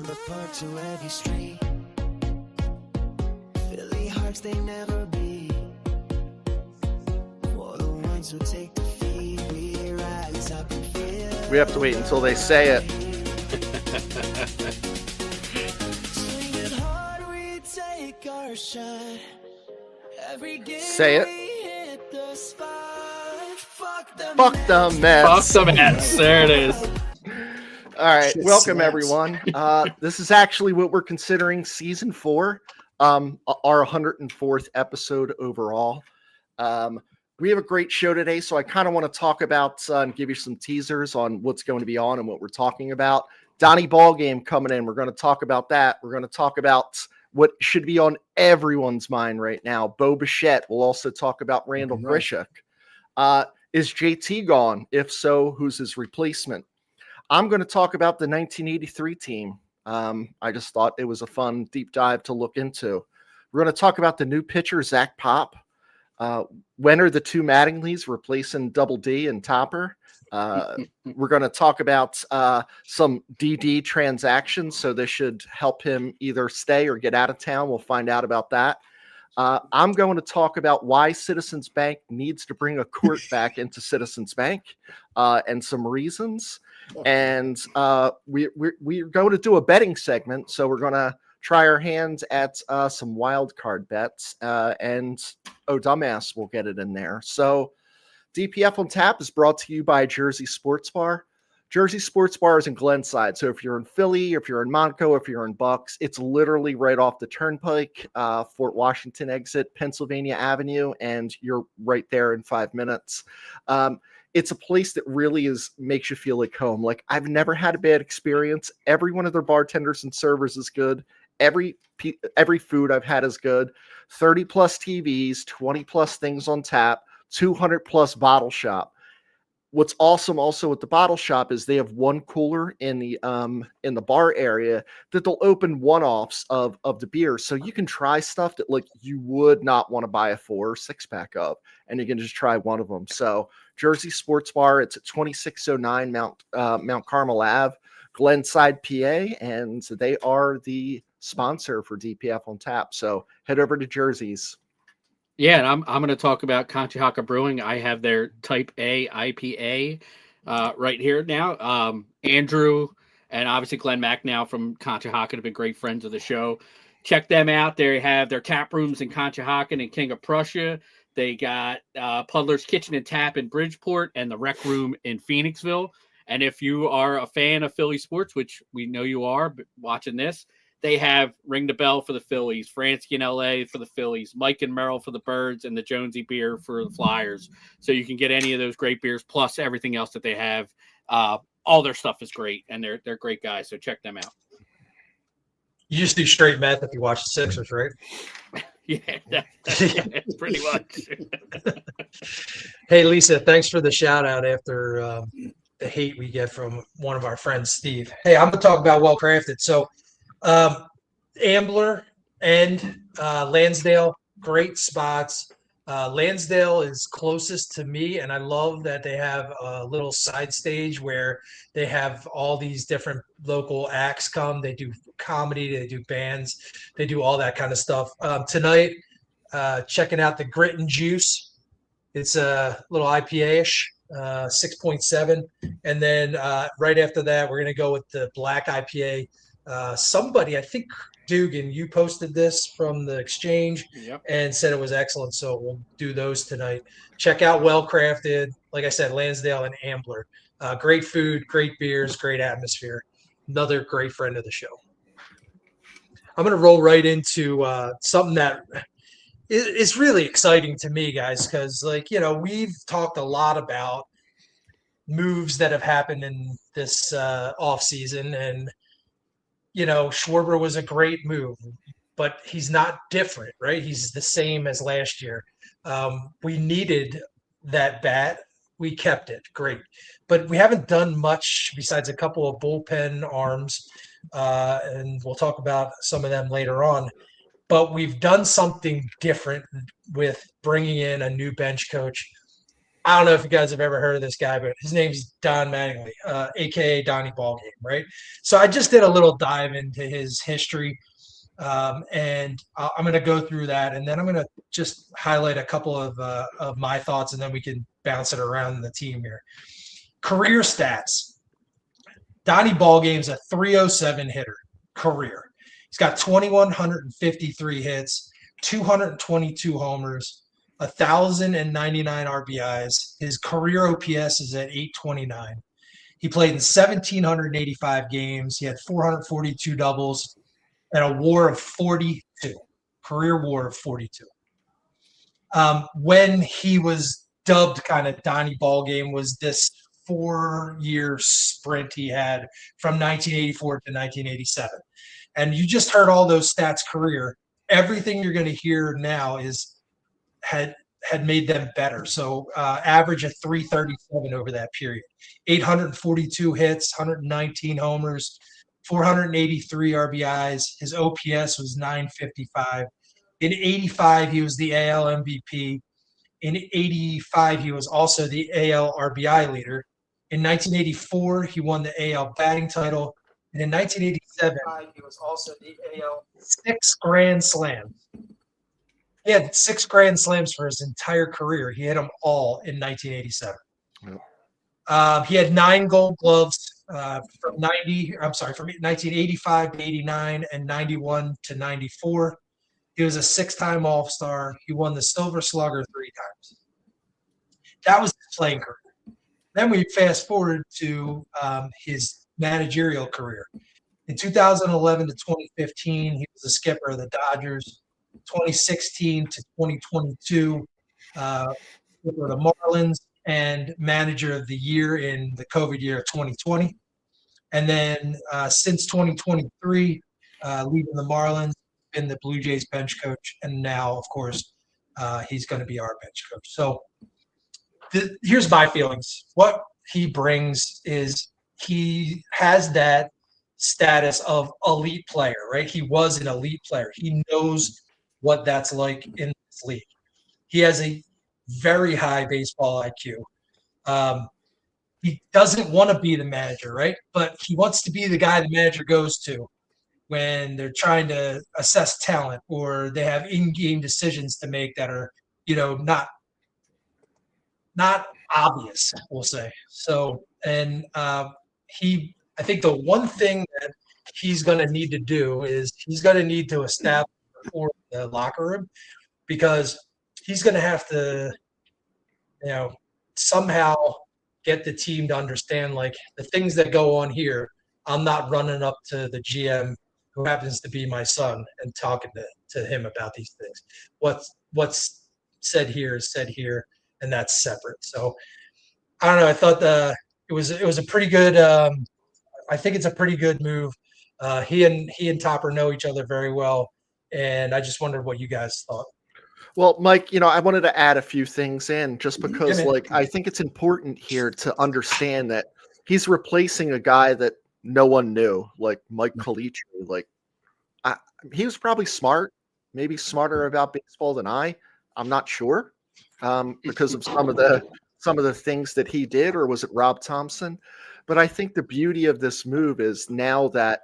Pembroke Park to every street. Philly hearts, they never beat. For the ones who take defeat, we rise up and feel. We have to wait until they say it. Swing it hard, we take our shot. Every game Say it. we hit the spot. Fuck the Fuck the Mets. Fuck the Mets. There it is. All right, Shit welcome slaps. everyone. This is actually what we're considering season 4, our 104th episode overall. We have a great show today, so I kind of want to talk about and give you some teasers on what's going to be on and what we're talking about. Donnie Ballgame coming in. We're going to talk about that. We're going to talk about what should be on everyone's mind right now. Bo Bichette. We'll also talk about Randall Grichuk. Is JT gone? If so, who's his replacement? I'm going to talk about the 1983 team. I just thought it was a fun deep dive to look into. We're going to talk about the new pitcher, Zach Pop. When are the two Mattingleys replacing Double D and Topper? We're going to talk about some DD transactions, so this should help him either stay or get out of town. We'll find out about that. I'm going to talk about why Citizens Bank needs to bring a court back into Citizens Bank and some reasons. And we're going to do a betting segment, so we're going to try our hands at some wild card bets, and dumbass will get it in there. So DPF on Tap is brought to you by Jersey Sports Bar. Jersey Sports Bar is in Glenside, so if you're in Philly, if you're in Monaco, if you're in Bucks, it's literally right off the Turnpike, Fort Washington exit, Pennsylvania Avenue, and you're right there in 5 minutes. It's a place that really makes you feel like home. Like, I've never had a bad experience. Every one of their bartenders and servers is good. Every food I've had is good. 30 plus TVs, 20 plus things on tap, 200 plus bottle shop. What's awesome also at the bottle shop is they have one cooler in the bar area that they'll open one-offs of the beer. So you can try stuff that like you would not want to buy a 4 or 6-pack of, and you can just try one of them. So Jersey Sports Bar, it's at 2609 Mount Carmel Ave, Glenside, PA, and they are the sponsor for DPF on Tap. So head over to Jersey's. Yeah, and I'm going to talk about Conshohocken Brewing. I have their Type A IPA right here now. Andrew and obviously Glenn Mack now from Conshohocken have been great friends of the show. Check them out. They have their tap rooms in Conshohocken and King of Prussia. They got Puddler's Kitchen and Tap in Bridgeport and the Rec Room in Phoenixville. And if you are a fan of Philly sports, which we know you are watching this, they have Ring the Bell for the Phillies, Fransky in LA for the Phillies, Mike and Merrill for the Birds, and the Jonesy beer for the Flyers. So you can get any of those great beers plus everything else that they have. All their stuff is great, and they're great guys. So check them out. You just do straight meth if you watch the Sixers, right? Yeah, pretty much. Hey, Lisa, thanks for the shout out after the hate we get from one of our friends, Steve. Hey, I'm going to talk about Well Crafted. So Ambler and Lansdale, great spots. Lansdale is closest to me, and I love that they have a little side stage where they have all these different local acts come. They do comedy, they do bands, they do all that kind of stuff. Tonight, checking out the Grit and Juice. It's a little IPA-ish, 6.7. And then right after that, we're going to go with the Black IPA. Somebody, I think Dugan, you posted this from the Exchange and said it was excellent. So we'll do those tonight. Check out Well Crafted. Like I said, Lansdale and Ambler. Great food, great beers, great atmosphere. Another great friend of the show. I'm going to roll right into something that is really exciting to me, guys, because, like, you know, we've talked a lot about moves that have happened in this offseason, and you know, Schwarber was a great move, but he's not different, right? He's the same as last year. We needed that bat. We kept it. Great. But we haven't done much besides a couple of bullpen arms, and we'll talk about some of them later on. But we've done something different with bringing in a new bench coach. I don't know if you guys have ever heard of this guy, but his name's Don Mattingly, aka Donnie Ballgame, right? So I just did a little dive into his history, and I'm going to go through that, and then I'm going to just highlight a couple of my thoughts, and then we can bounce it around the team here. Career stats: Donnie Ballgame's a 307 hitter, career. He's got 2,153 hits, 222 homers, 1,099 RBIs. His career OPS is at 829. He played in 1,785 games. He had 442 doubles and a WAR of 42, career WAR of 42. When he was dubbed kind of Donnie Ballgame was this 4-year sprint he had from 1984 to 1987. And you just heard all those stats career. Everything you're going to hear now had made them better. So average of 337 over that period. 842 hits, 119 homers, 483 RBIs. His OPS was 955. In 85, he was the AL MVP. In 85, he was also the AL RBI leader. In 1984, he won the AL batting title. And in 1987, he was also the AL 6 Grand Slams. He had 6 Grand Slams for his entire career. He hit them all in 1987. Yep. He had 9 Gold Gloves from 1985 to 89 and 91 to 94. He was a 6-time All-Star. He won the Silver Slugger 3 times. That was his playing career. Then we fast forward to his managerial career. In 2011 to 2015, he was the skipper of the Dodgers. 2016 to 2022, skipper of the Marlins and manager of the year in the COVID year of 2020. And then since 2023, leading the Marlins, been the Blue Jays bench coach, and now, of course, he's going to be our bench coach. So here's my feelings. What he brings is he has that status of elite player, right? He was an elite player. He knows what that's like in this league. He has a very high baseball IQ. He doesn't want to be the manager, right? But he wants to be the guy the manager goes to when they're trying to assess talent or they have in-game decisions to make that are, not obvious, we'll say. So, and I think the one thing that he's going to need to do is he's going to need to establish for the locker room, because he's going to have to, somehow get the team to understand, like, the things that go on here. I'm not running up to the GM, who happens to be my son, and talking to him about these things. What's said here is said here, and that's separate. So I don't know. I thought it was a pretty good. I think it's a pretty good move. He and Topper know each other very well, and I just wondered what you guys thought. Well, Mike, I wanted to add a few things in just because, I think it's important here to understand that he's replacing a guy that no one knew, like Mike Calitri. Like, he was probably smart, maybe smarter about baseball than I'm not sure, because of some of the things that he did, or was it Rob Thompson? But I think the beauty of this move is now that,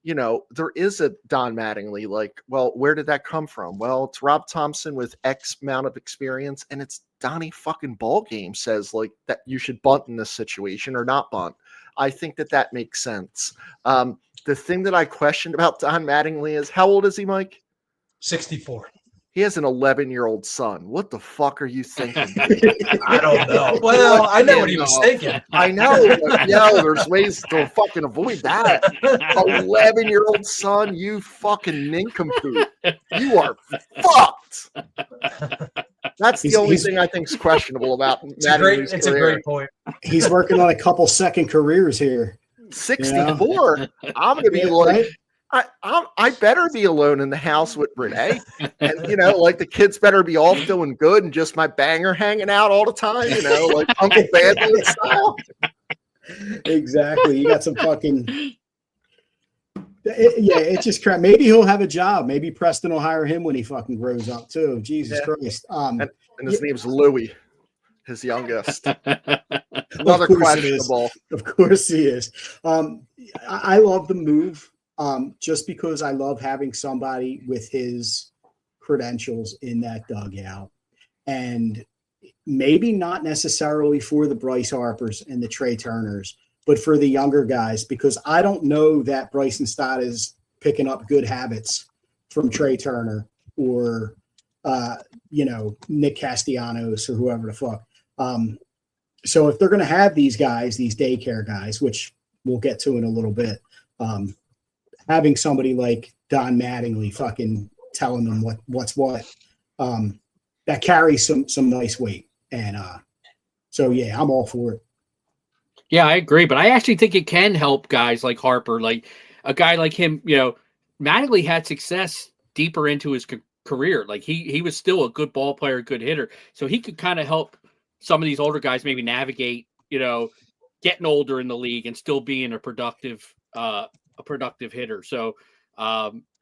there is a Don Mattingly. Like, well, where did that come from? Well, it's Rob Thompson with X amount of experience, and it's Donnie fucking Ballgame says, like, that you should bunt in this situation or not bunt. I think that makes sense. The thing that I questioned about Don Mattingly is, how old is he, Mike? 64. He has an 11-year-old son. What the fuck are you thinking? I don't know. Well, I know what he was thinking. I know. But, there's ways to fucking avoid that. 11-year-old son, you fucking nincompoop. You are fucked. That's the only thing I think is questionable about Mattingly's career. It's a great point. He's working on a couple second careers here. 64. I'm going to be like... Right? I better be alone in the house with Renee, and the kids better be all doing good and just my banger hanging out all the time, like Uncle Badly style. Exactly. You got some fucking. It's just crap. Maybe he'll have a job. Maybe Preston will hire him when he fucking grows up too. Jesus Christ. And his name's Louie. his youngest. Of Another course it is. questionable. Of course he is. I love the move just because I love having somebody with his credentials in that dugout. And maybe not necessarily for the Bryce Harpers and the Trey Turners, but for the younger guys, because I don't know that Bryson Stott is picking up good habits from Trey Turner or, Nick Castellanos or whoever the fuck. So if they're going to have these guys, these daycare guys, which we'll get to in a little bit, having somebody like Don Mattingly fucking telling them what's what, that carries some nice weight. And so, yeah, I'm all for it. Yeah, I agree, but I actually think it can help guys like Harper, like a guy like him. Mattingly had success deeper into his career. Like he was still a good ball player, good hitter, so he could kind of help some of these older guys maybe navigate, getting older in the league and still being a productive hitter. So,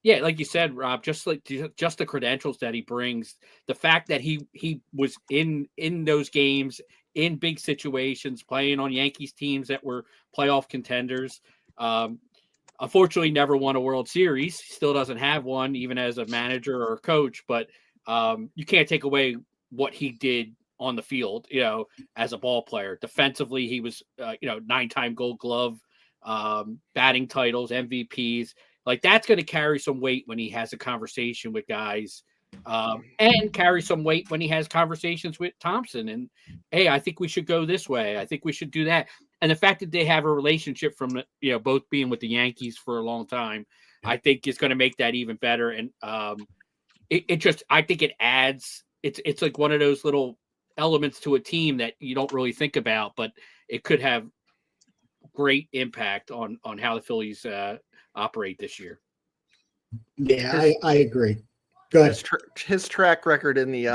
yeah, like you said, Rob, just the credentials that he brings, the fact that he was in those games in big situations, playing on Yankees teams that were playoff contenders. Unfortunately, never won a World Series. Still doesn't have one, even as a manager or a coach. But you can't take away what he did on the field, as a ball player. Defensively, he was, 9-time Gold Glove, batting titles, MVPs. Like, that's going to carry some weight when he has a conversation with guys, and carry some weight when he has conversations with Thompson. And, hey, I think we should go this way. I think we should do that. And the fact that they have a relationship from, both being with the Yankees for a long time, I think is going to make that even better. And I think it adds, it's like one of those little elements to a team that you don't really think about, but it could have great impact on how the Phillies operate this year. Yeah, I agree. Go ahead. His track record in the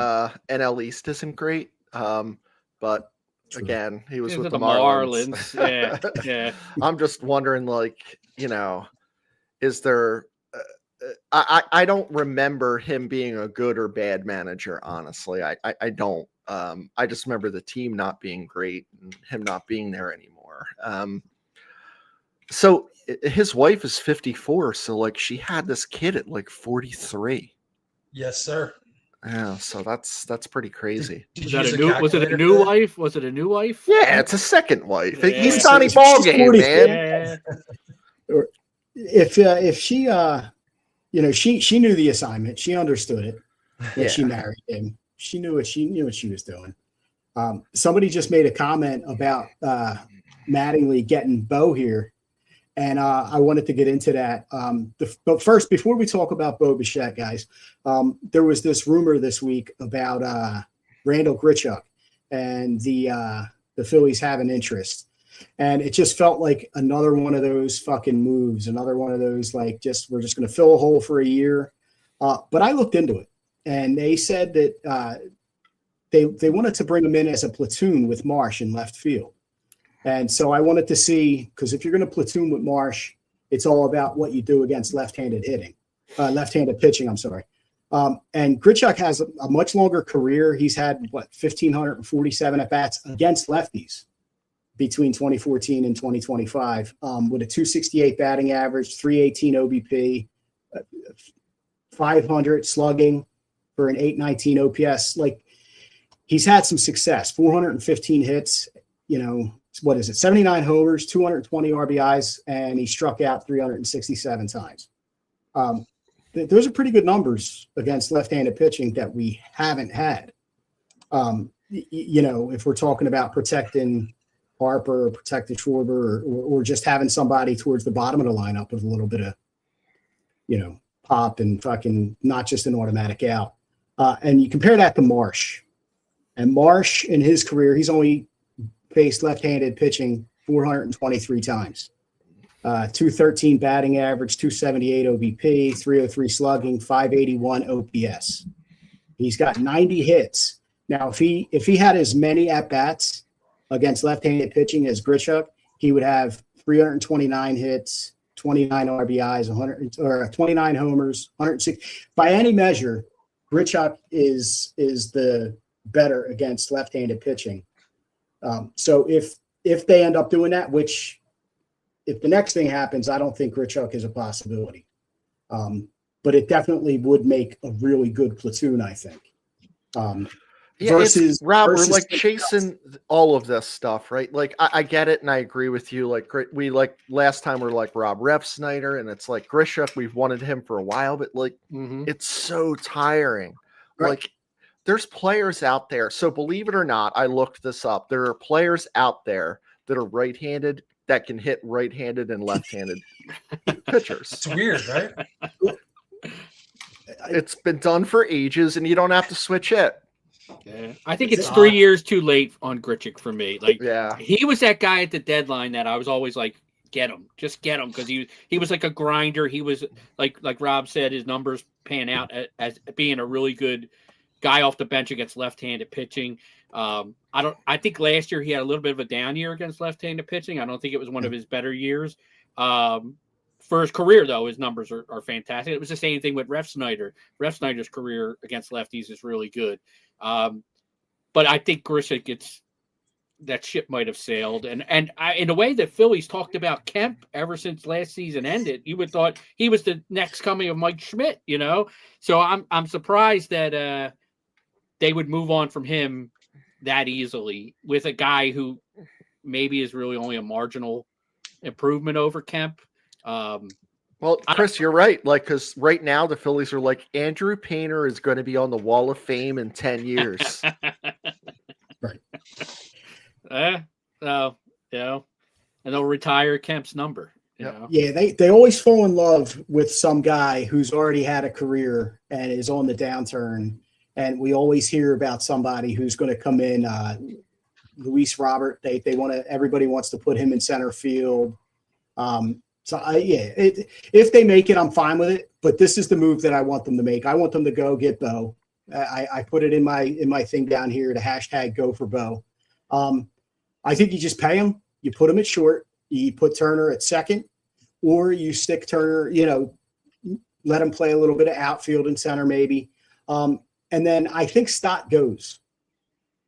NL East isn't great, but again, he was with the Marlins. Yeah. I'm just wondering, is there? I don't remember him being a good or bad manager. Honestly, I don't. I just remember the team not being great and him not being there anymore. So his wife is 54, so she had this kid at 43. Yes, sir. Yeah, so that's pretty crazy. Was it a new wife? Was it a new wife? Yeah, it's a second wife. Yeah. He's Donnie Ballgame, man. Yeah. If she, she knew the assignment. She understood it when she married him. She knew what she was doing. Somebody just made a comment about Mattingly getting Bo here. And I wanted to get into that. But first, before we talk about Bo Bichette, guys, there was this rumor this week about Randall Grichuk and the Phillies having interest. And it just felt like another one of those fucking moves, another one of those, we're just going to fill a hole for a year. But I looked into it, and they said that they wanted to bring him in as a platoon with Marsh in left field. And so I wanted to see, because if you're going to platoon with Marsh, it's all about what you do against left-handed pitching, I'm sorry. And Grichuk has a much longer career. He's had, 1,547 at-bats against lefties between 2014 and 2025, with a 268 batting average, 318 OBP, 500 slugging for an 819 OPS. He's had some success, 415 hits, 79 homers, 220 RBIs, and he struck out 367 times. Those are pretty good numbers against left-handed pitching that we haven't had. If we're talking about protecting Harper or protecting Schwarber or just having somebody towards the bottom of the lineup with a little bit of, pop and fucking not just an automatic out. And you compare that to Marsh. And Marsh in his career, he's only faced left-handed pitching 423 times. 213 batting average, 278 OBP, 303 slugging, 581 OPS. He's got 90 hits. Now, if he had as many at-bats against left-handed pitching as Grichuk, he would have 329 hits, 29 RBIs, 29 homers, 106. By any measure, Grichuk is the better against left-handed pitching. So if they end up doing that, which if the next thing happens, I don't think Grichuk is a possibility. But it definitely would make a really good platoon, I think. Rob, we're like versus chasing all of this stuff, right? Like I get it, and I agree with you. Like we like last time we're like Rob Refsnyder, and it's like Grichuk. We've wanted him for a while, but like it's so tiring. Right. Like there's players out there. So believe it or not, I looked this up. There are players out there that are right-handed that can hit right-handed and left-handed pitchers. It's weird, right? It's been done for ages, and you don't have to switch it. Yeah. I think it's 3 years too late on Grichuk for me. Like, Yeah. he was that guy at the deadline that I was always like, get him, just get him, because he was like a grinder. He was like Rob said, his numbers pan out as being a really good guy off the bench against left-handed pitching. I think last year he had a little bit of a down year against left-handed pitching. I don't think it was one of his better years. For his career, though, his numbers are fantastic. It was the same thing with Refsnyder. Refsnyder's career against lefties is really good. But I think Grichuk that ship might have sailed. And in a way that Phillies talked about Kemp ever since last season ended, you would have thought he was the next coming of Mike Schmidt, you know? So I'm surprised that they would move on from him that easily with a guy who maybe is really only a marginal improvement over Kemp. Well, Chris, you're right. Like, because right now the Phillies are like, Andrew Painter is going to be on the Wall of Fame in 10 years. Right. So, you know, and they'll retire Kemp's number. You know? Yeah, they always fall in love with some guy who's already had a career and is on the downturn. And we always hear about somebody who's going to come in, Luis Robert. Everybody wants to put him in center field. If they make it, I'm fine with it. But this is the move that I want them to make. I want them to go get Bo. I put it in my thing down here, the hashtag go for Bo. I think you just pay him. You put him at short. You put Turner at second, or you stick Turner. You know, let him play a little bit of outfield and center maybe. And then I think Stott goes.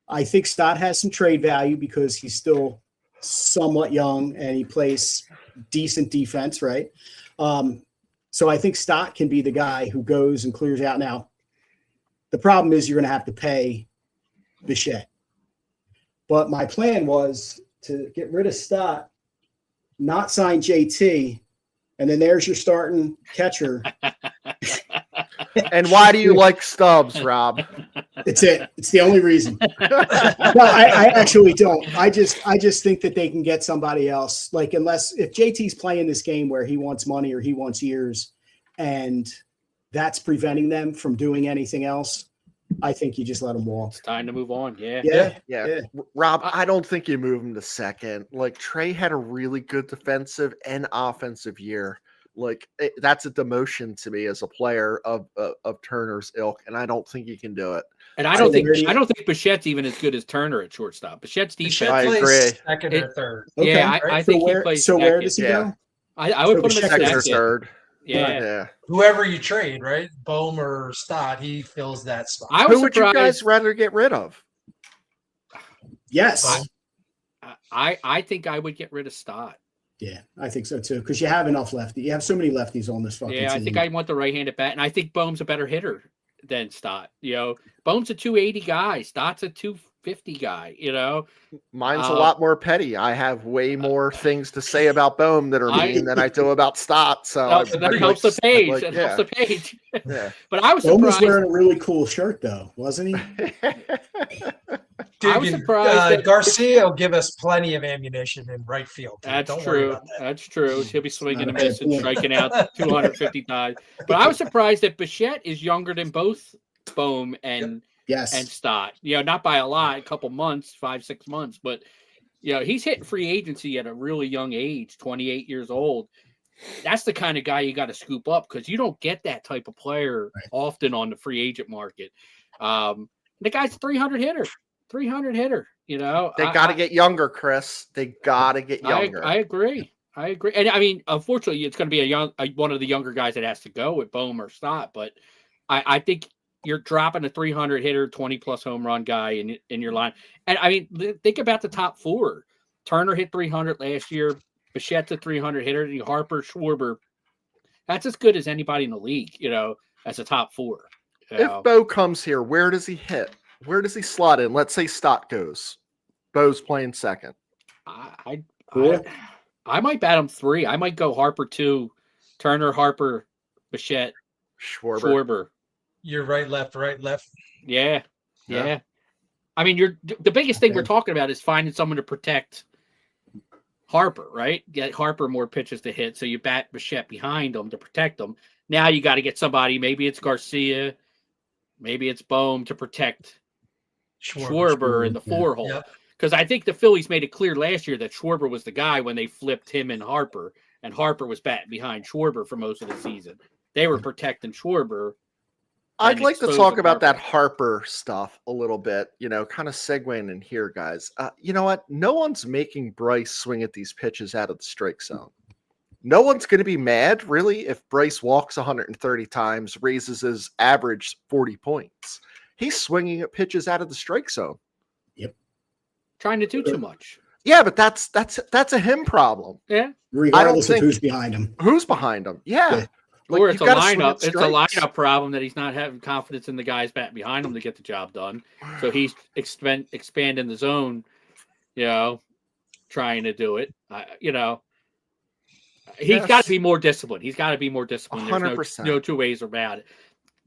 I think Stott has some trade value because he's still somewhat young and he plays decent defense, right? So I think Stott can be the guy who goes and clears out. Now, the problem is you're going to have to pay Bichette. But my plan was to get rid of Stott, not sign JT, and then there's your starting catcher. And why do you like Stubbs, Rob? It's it. It's the only reason. No, I actually don't. I just think that they can get somebody else. Like, if JT's playing this game where he wants money or he wants years, and that's preventing them from doing anything else, I think you just let him walk. It's time to move on. Yeah. Rob, I don't think you move him to second. Like, Trey had a really good defensive and offensive year. Like, that's a demotion to me as a player of Turner's ilk, and I don't think he can do it. And I don't think Bichette's even as good as Turner at shortstop. Bichette's defense. I agree. Second or third. Okay. Yeah, I think he plays. So where does he go? I would put him at Second or second. third. Yeah. Whoever you trade, right? Bohm or Stott, he fills that spot. Who would you guys rather get rid of? Yes. I think I would get rid of Stott. Yeah, I think so too. Because you have enough lefty. You have so many lefties on this fucking team. I think I want the right-handed bat, and I think Bohm's a better hitter than Stott. You know, Bohm's a 280 guy. Stott's a 250 guy. You know, mine's a lot more petty. I have way more things to say about Bohm that are mean than I do about Stott. So that helps the page. It helps the page. Yeah. But I was Bohm surprised. was wearing a really cool shirt, though, wasn't he? Dude, I was surprised that Garcia will give us plenty of ammunition in right field. That's Don't true. worry about that. That's true. He'll be swinging a miss and striking out 250 times. But I was surprised that Bichette is younger than both Bohm and Stott. You know, not by a lot, a couple months, 5-6 months, but you know, he's hitting free agency at a really young age, 28 years old. That's the kind of guy you got to scoop up because you don't get that type of player often on the free agent market. The guy's a 300 hitter. You know, they got to get younger, Chris. They got to get younger. I agree. And I mean, unfortunately, it's going to be one of the younger guys that has to go with Bohm or Stott. But I think you're dropping a 300 hitter, 20 plus home run guy in your line. And I mean, think about the top four. Turner hit 300 last year. Bichette's a 300 hitter. Harper, Schwarber. That's as good as anybody in the league, as a top four. If Bo comes here, where does he hit? Where does he slot in? Let's say Stott goes. Bo's playing second. I might bat him 3. I might go Harper 2, Turner, Harper, Bichette, Schwarber. You're right, left. Yeah. I mean, the biggest thing we're talking about is finding someone to protect Harper, right? Get Harper more pitches to hit, so you bat Bichette behind him to protect him. Now you got to get somebody. Maybe it's Garcia, maybe it's Bohm to protect Schwarber in the 4 hole. Because I think the Phillies made it clear last year that Schwarber was the guy when they flipped him and Harper was batting behind Schwarber for most of the season. They were protecting Schwarber. I'd like to talk about that Harper stuff a little bit, kind of segueing in here, guys. You know what? No one's making Bryce swing at these pitches out of the strike zone. No one's going to be mad, really, if Bryce walks 130 times, raises his average 40 points. He's swinging at pitches out of the strike zone. Yep. Trying to do too much. Yeah, but that's a him problem. Yeah. Regardless of who's behind him. Who's behind him? Yeah. Like, or it's a lineup. It's a lineup problem that he's not having confidence in the guys batting behind him to get the job done. So he's expanding the zone, trying to do it. He's got to be more disciplined. He's got to be more disciplined. 100%. There's no two ways about it.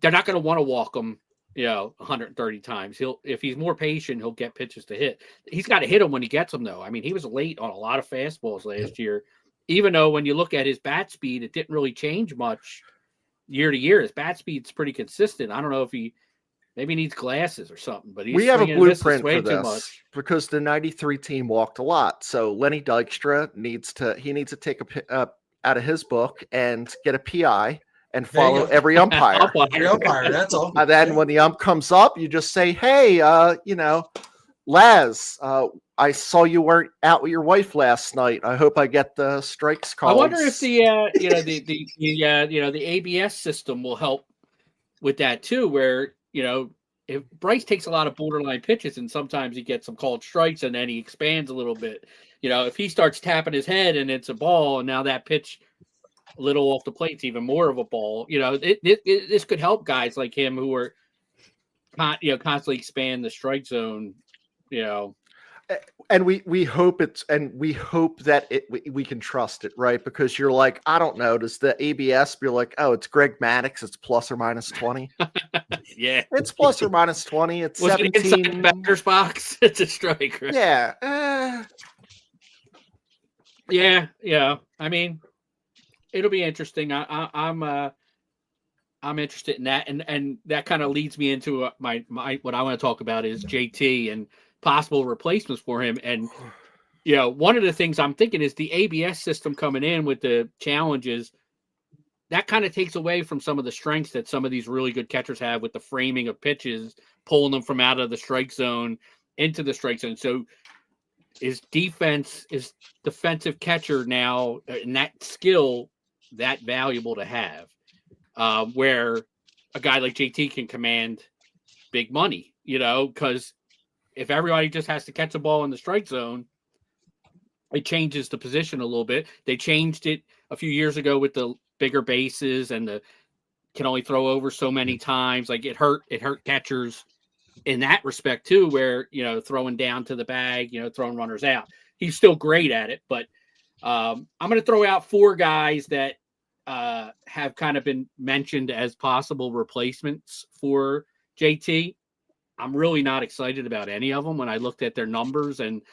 They're not going to want to walk him, 130 times. If he's more patient, he'll get pitches to hit. He's got to hit them when he gets them, though. I mean, he was late on a lot of fastballs last year. Even though when you look at his bat speed, it didn't really change much year to year. His bat speed's pretty consistent. I don't know if he maybe needs glasses or something, but we have a blueprint for this because the 93 team walked a lot. So Lenny Dykstra needs to take a out of his book and get a PI and follow every umpire. Every umpire, that's all. And then when the ump comes up, you just say, "Hey, Laz, I saw you weren't out with your wife last night. I hope I get the strikes called." I wonder if the ABS system will help with that too, where if Bryce takes a lot of borderline pitches and sometimes he gets some called strikes and then he expands a little bit. If he starts tapping his head and it's a ball and now that pitch a little off the plate's even more of a ball, this could help guys like him who are constantly expand the strike zone. And we hope that we can trust it, right? Because you're like, I don't know, does the ABS be like, oh, it's Greg Maddux, it's plus or minus 20? Yeah, it's plus or minus 20. It's 17 inside the batter's box. It's a strike, right? Yeah. Yeah. I mean, it'll be interesting. I'm interested in that, and that kind of leads me into my what I want to talk about is JT and possible replacements for him. And one of the things I'm thinking is the ABS system coming in with the challenges that kind of takes away from some of the strengths that some of these really good catchers have with the framing of pitches, pulling them from out of the strike zone into the strike zone. So is defensive catcher now and that skill that valuable to have, where a guy like JT can command big money, because if everybody just has to catch a ball in the strike zone, it changes the position a little bit. They changed it a few years ago with the bigger bases and the can only throw over so many times. Like it hurt catchers in that respect too, where, throwing down to the bag, throwing runners out. He's still great at it, but I'm going to throw out 4 guys that have kind of been mentioned as possible replacements for JT. I'm really not excited about any of them when I looked at their numbers and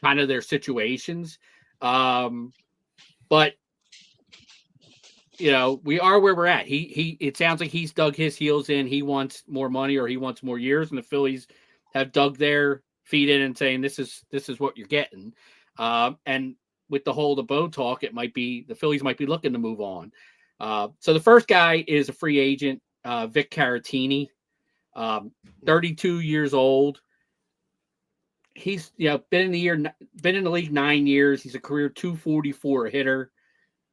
kind of their situations. But we are where we're at. It sounds like he's dug his heels in. He wants more money or he wants more years, and the Phillies have dug their feet in and saying, this is what you're getting. And with the whole Bo talk, the Phillies might be looking to move on. So the first guy is a free agent, Vic Caratini. 32 years old. He's been in the league 9 years. He's a career 244 hitter.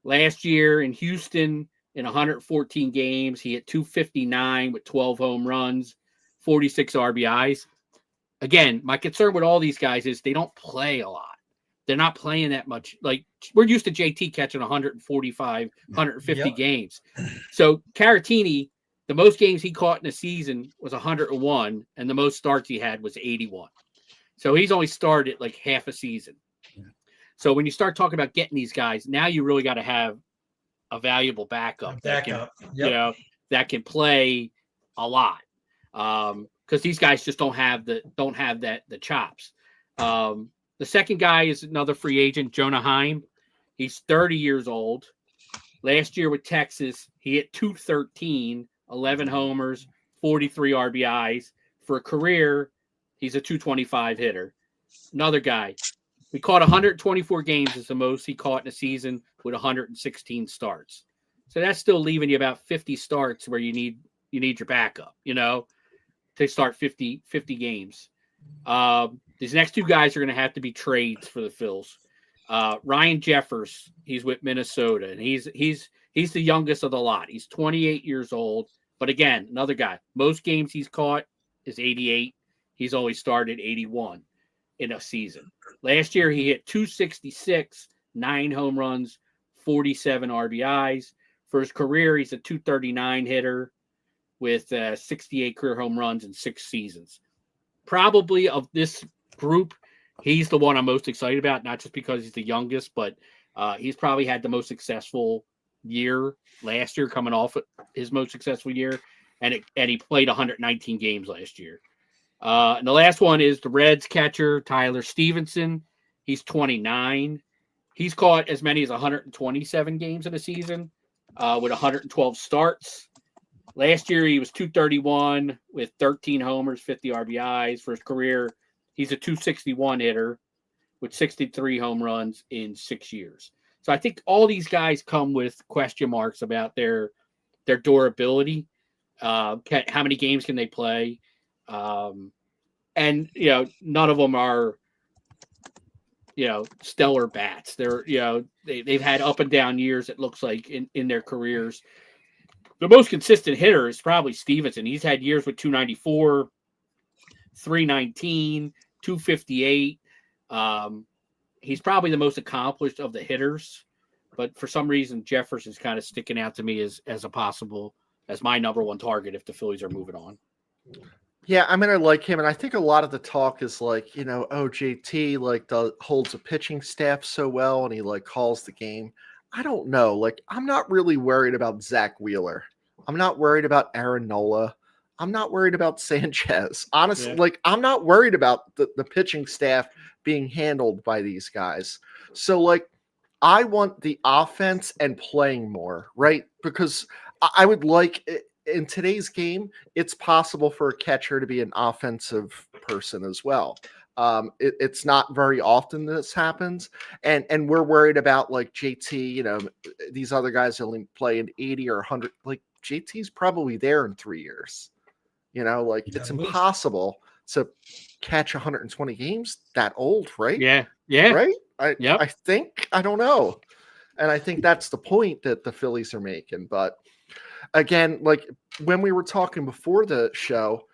Last year in Houston, in 114 games. He hit 259 with 12 home runs, 46 RBIs. Again, my concern with all these guys is they don't play a lot. They're not playing that much. Like, we're used to JT catching 145, 150 games. So Caratini, the most games he caught in a season was 101, and the most starts he had was 81. So he's only started like half a season. Yeah. So when you start talking about getting these guys, now you really got to have a valuable backup. That can play a lot. Because these guys just don't have the chops. The second guy is another free agent, Jonah Heim. He's 30 years old. Last year with Texas, he hit 213, 11 homers, 43 RBIs. For a career, he's a 225 hitter. Another guy. We caught 124 games is the most he caught in a season with 116 starts. So that's still leaving you about 50 starts where you need your backup, to start 50 games. These next two guys are going to have to be trades for the Phils. Ryan Jeffers, he's with Minnesota, and he's the youngest of the lot. He's 28 years old, but again, another guy. Most games he's caught is 88. He's always started 81 in a season. Last year, he hit 266, 9 home runs, 47 RBIs. For his career, he's a 239 hitter with 68 career home runs in 6 seasons. Probably of this group, he's the one I'm most excited about, not just because he's the youngest, but he's probably had the most successful year last year, coming off his most successful year, and he played 119 games last year. And the last one is the Reds catcher, Tyler Stevenson. He's 29. He's caught as many as 127 games in a season with 112 starts. Last year, he was 231 with 13 homers, 50 RBIs. For his career, he's a 261 hitter with 63 home runs in 6 years. So I think all these guys come with question marks about their durability. How many games can they play? And none of them are stellar bats. They're they've had up and down years, it looks like, in their careers. The most consistent hitter is probably Stevenson. He's had years with 294, 319, 258. He's probably the most accomplished of the hitters, but for some reason Jeffers is kind of sticking out to me as my number one target if the Phillies are moving on. Yeah, I mean, I like him, and I think a lot of the talk is like, JT holds a pitching staff so well, and he calls the game. I don't know. I'm not really worried about Zach Wheeler. I'm not worried about Aaron Nola. I'm not worried about Sanchez. Honestly, I'm not worried about the pitching staff being handled by these guys. So, I want the offense and playing more, right? Because I would in today's game, it's possible for a catcher to be an offensive person as well. It's not very often this happens, and we're worried about JT. These other guys only play in 80 or 100. JT's probably there in 3 years. It's impossible to catch 120 games that old, right? Yeah, right. I think, I don't know, and I think that's the point that the Phillies are making. But again, when we were talking before the show,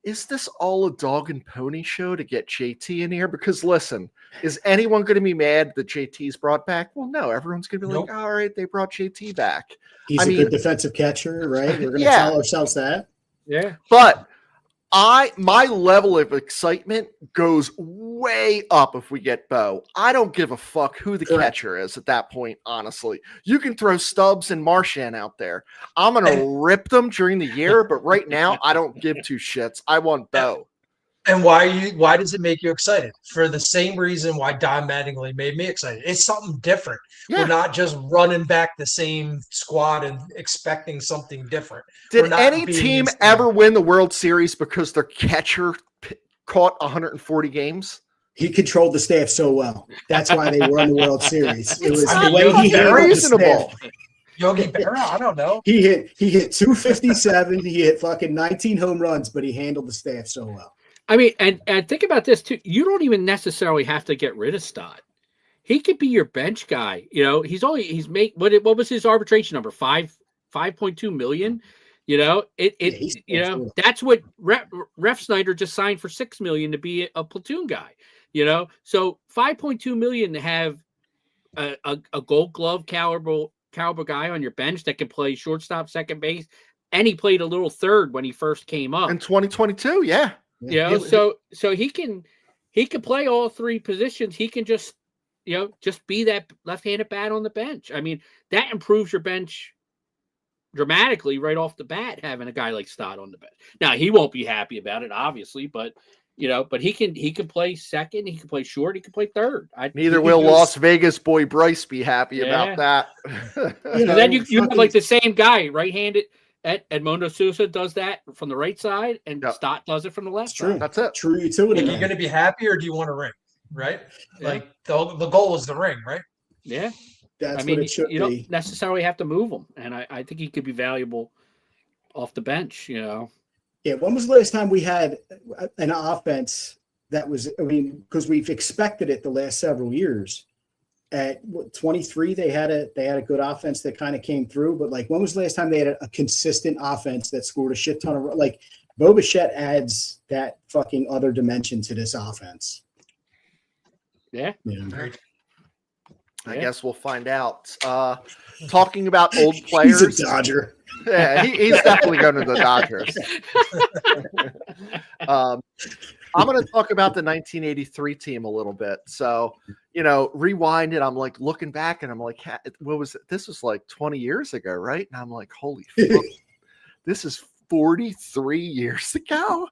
is this all a dog and pony show to get JT in here? Because listen, is anyone going to be mad that JT's brought back? Well, no, everyone's going to be all right, they brought JT back. He's a good defensive catcher, right? We're going to tell ourselves that. Yeah. But my level of excitement goes way up if we get Bo. I don't give a fuck who the catcher is at that point, honestly. You can throw Stubbs and Marchand out there. I'm going to rip them during the year, but right now I don't give two shits. I want Bo. And why does it make you excited? For the same reason why Don Mattingly made me excited. It's something different. Yeah. We're not just running back the same squad and expecting something different. Did any team ever win the World Series because their catcher caught 140 games? He controlled the staff so well. That's why they won the World Series. It was the way he handled reasonable. The staff. Yogi Berra, I don't know. He hit 257. He hit fucking 19 home runs, but he handled the staff so well. I mean, and think about this too. You don't even necessarily have to get rid of Stott. He could be your bench guy. What was his arbitration number? 5 5.2 million. You know, he's you know, cool. that's what Ref Snyder just signed for $6 million to be a platoon guy. You know, so 5.2 million to have a Gold Glove caliber guy on your bench that can play shortstop, second base, and he played a little third when he first came up in 2022. Yeah. You know, so he can play all three positions. He can just be that left-handed bat on the bench. I mean, that improves your bench dramatically right off the bat, having a guy like Stott on the bench. Now he won't be happy about it, obviously, but he can play second, he can play short, he can play third. Neither will Las Vegas boy Bryce be happy about that. Then you have like the same guy, right-handed. Edmundo Sousa does that from the right side, and Stott does it from the left side. That's it. True utility. Are you going to be happy, or do you want a ring? Right? Yeah. Like the goal is the ring, right? Yeah. That's what it should you don't necessarily have to move him, and I think he could be valuable off the bench. You know. Yeah. When was the last time we had an offense that was? I mean, because we've expected it the last several years. At 23, they had a good offense that kind of came through. But like, when was the last time they had a consistent offense that scored a shit ton of like? Bo Bichette adds that fucking other dimension to this offense. Yeah. I guess we'll find out. Talking about old players. He's a Dodger. Yeah, he's definitely going to the Dodgers. I'm going to talk about the 1983 team a little bit. So, rewind it. I'm like looking back and I'm like, what was it? This was like 20 years ago, right? And I'm like, holy fuck, this is 43 years ago.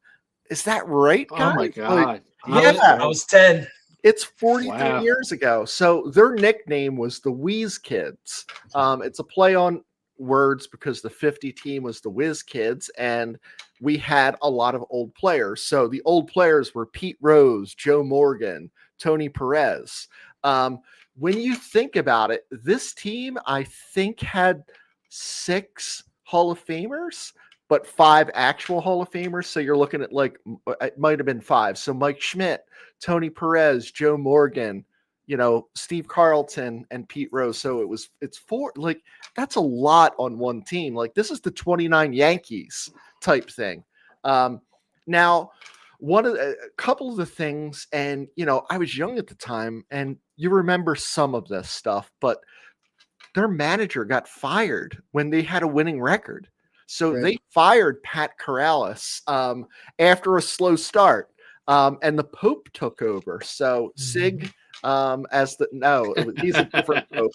Is that right, guys? Oh my God. Like, I was 10. It's 43 years ago. So their nickname was the Wheeze Kids. It's a play on words because the 50 team was the Whiz Kids, and we had a lot of old players. So the old players were Pete Rose, Joe Morgan, Tony Perez. When you think about it, this team, I think, had 6 Hall of Famers, but 5 actual Hall of Famers. So you're looking at like, it might have been 5. So Mike Schmidt, Tony Perez, Joe Morgan, Steve Carlton, and Pete Rose. So it's 4, like, that's a lot on one team. Like, this is the 29 Yankees type thing. Now, a couple of the things, and, I was young at the time, and you remember some of this stuff, but their manager got fired when they had a winning record. So they fired Pat Corrales after a slow start, and the Pope took over. So Sig, he's a different Pope.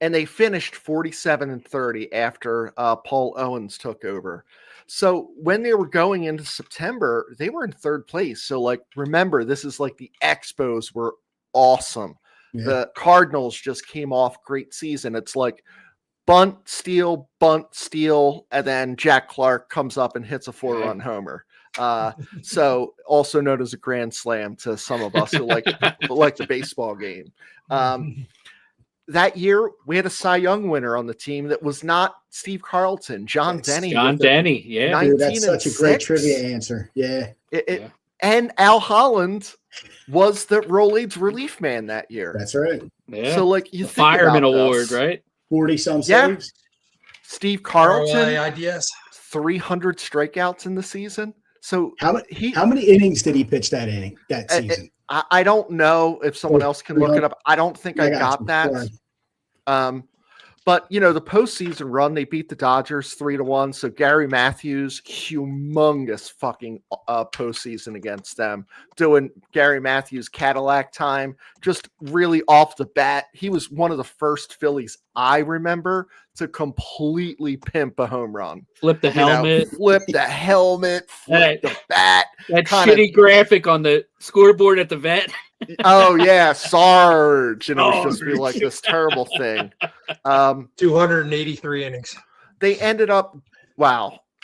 And they finished 47-30 after Paul Owens took over. So when they were going into September, they were in 3rd place. So, like, remember, this is like the Expos were awesome. Yeah. The Cardinals just came off great season. It's like bunt, steal, and then Jack Clark comes up and hits a 4-run homer. So also known as a grand slam to some of us who like the baseball game. That year, we had a Cy Young winner on the team that was not Steve Carlton, John Denny. John Denny, yeah. Dude, that's such a great trivia answer. Yeah. And Al Holland was the Rolaids relief man that year. That's right. Yeah. So, like, you the think Fireman about Award, this. right? 40-some saves. Steve Carlton, IDS. 300 strikeouts in the season. So how many innings did he pitch that season? I don't know if someone else can look it up. I don't think I got that. But, the postseason run, they beat the Dodgers 3-1. So Gary Matthews, humongous fucking postseason against them, doing Gary Matthews Cadillac time, just really off the bat. He was one of the first Phillies I remember to completely pimp a home run. Flip the helmet. Flip the bat. That shitty graphic on the scoreboard at the vet. Oh yeah, Sarge, and it was just be like this terrible thing. 283 innings. They ended up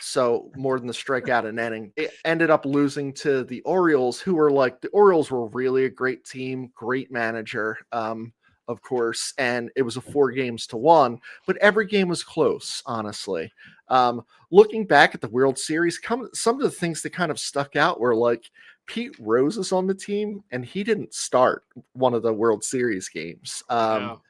so more than the strikeout and inning. They ended up losing to the Orioles, who were the Orioles were really a great team, great manager, of course, and it was a 4-1, but every game was close, honestly. Looking back at the World Series, some of the things that kind of stuck out were like Pete Rose is on the team, and he didn't start one of the World Series games. Wow.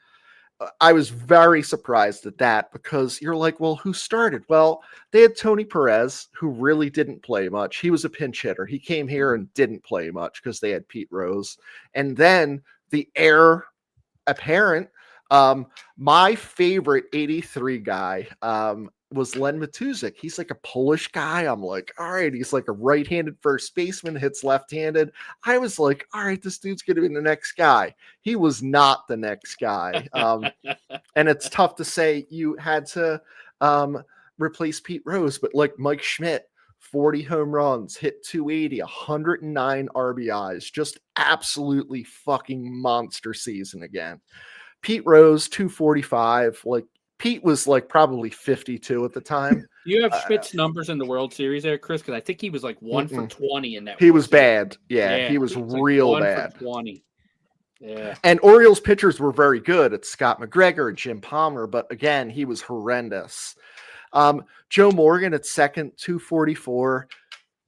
I was very surprised at that because you're like, well, who started? Well, they had Tony Perez, who really didn't play much. He was a pinch hitter. He came here and didn't play much because they had Pete Rose. And then the heir apparent, my favorite 83 guy was Len Matuszek. He's like a Polish guy. I'm like, all right, he's like a right-handed first baseman, hits left-handed. I was like, all right, this dude's going to be the next guy. He was not the next guy. And it's tough to say you had to replace Pete Rose, but like Mike Schmidt, 40 home runs, hit 280, 109 RBIs, just absolutely fucking monster season again. Pete Rose, 245, like Pete was like probably 52 at the time. You have Schmidt's numbers in the World Series there, Chris, because I think he was like 1 for 20 in that. He was bad. Yeah, he was real bad. 1 for 20. Yeah. And Orioles pitchers were very good. It's Scott McGregor, Jim Palmer, but again, he was horrendous. Joe Morgan at second, 244,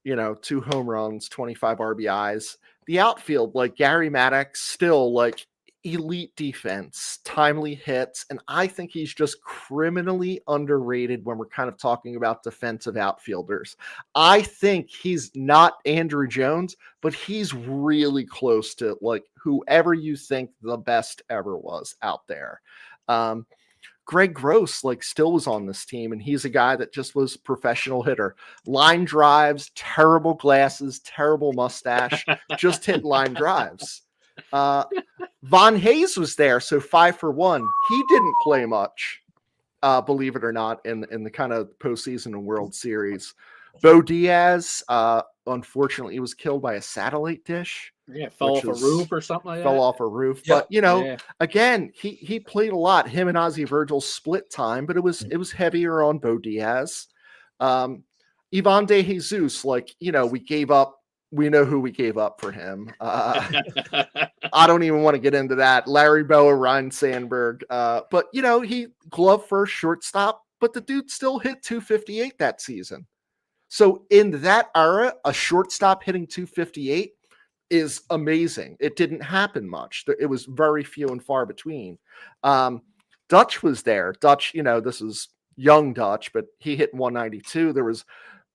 2 home runs, 25 RBIs. The outfield, like Gary Maddox, still like elite defense, timely hits, and I think he's just criminally underrated when we're kind of talking about defensive outfielders. I think he's not Andrew Jones, but he's really close to like whoever you think the best ever was out there. Greg Gross like still was on this team, and he's a guy that just was a professional hitter. Line drives, terrible glasses, terrible mustache, just hit line drives. Von Hayes was there, so 5 for 1. He didn't play much, believe it or not, in the kind of postseason and World Series. Bo Diaz, unfortunately, was killed by a satellite dish. Yeah, fell off a roof or something like that. Fell off a roof, but again, he played a lot. Him and Ozzie Virgil split time, but it was heavier on Bo Diaz. Ivan De Jesus, like we gave up. We know who we gave up for him. I don't even want to get into that. Larry Boa, Ryan Sandberg. But, he glove first shortstop, but the dude still hit 258 that season. So in that era, a shortstop hitting 258 is amazing. It didn't happen much. It was very few and far between. Dutch was there. Dutch, this is young Dutch, but he hit 192. There was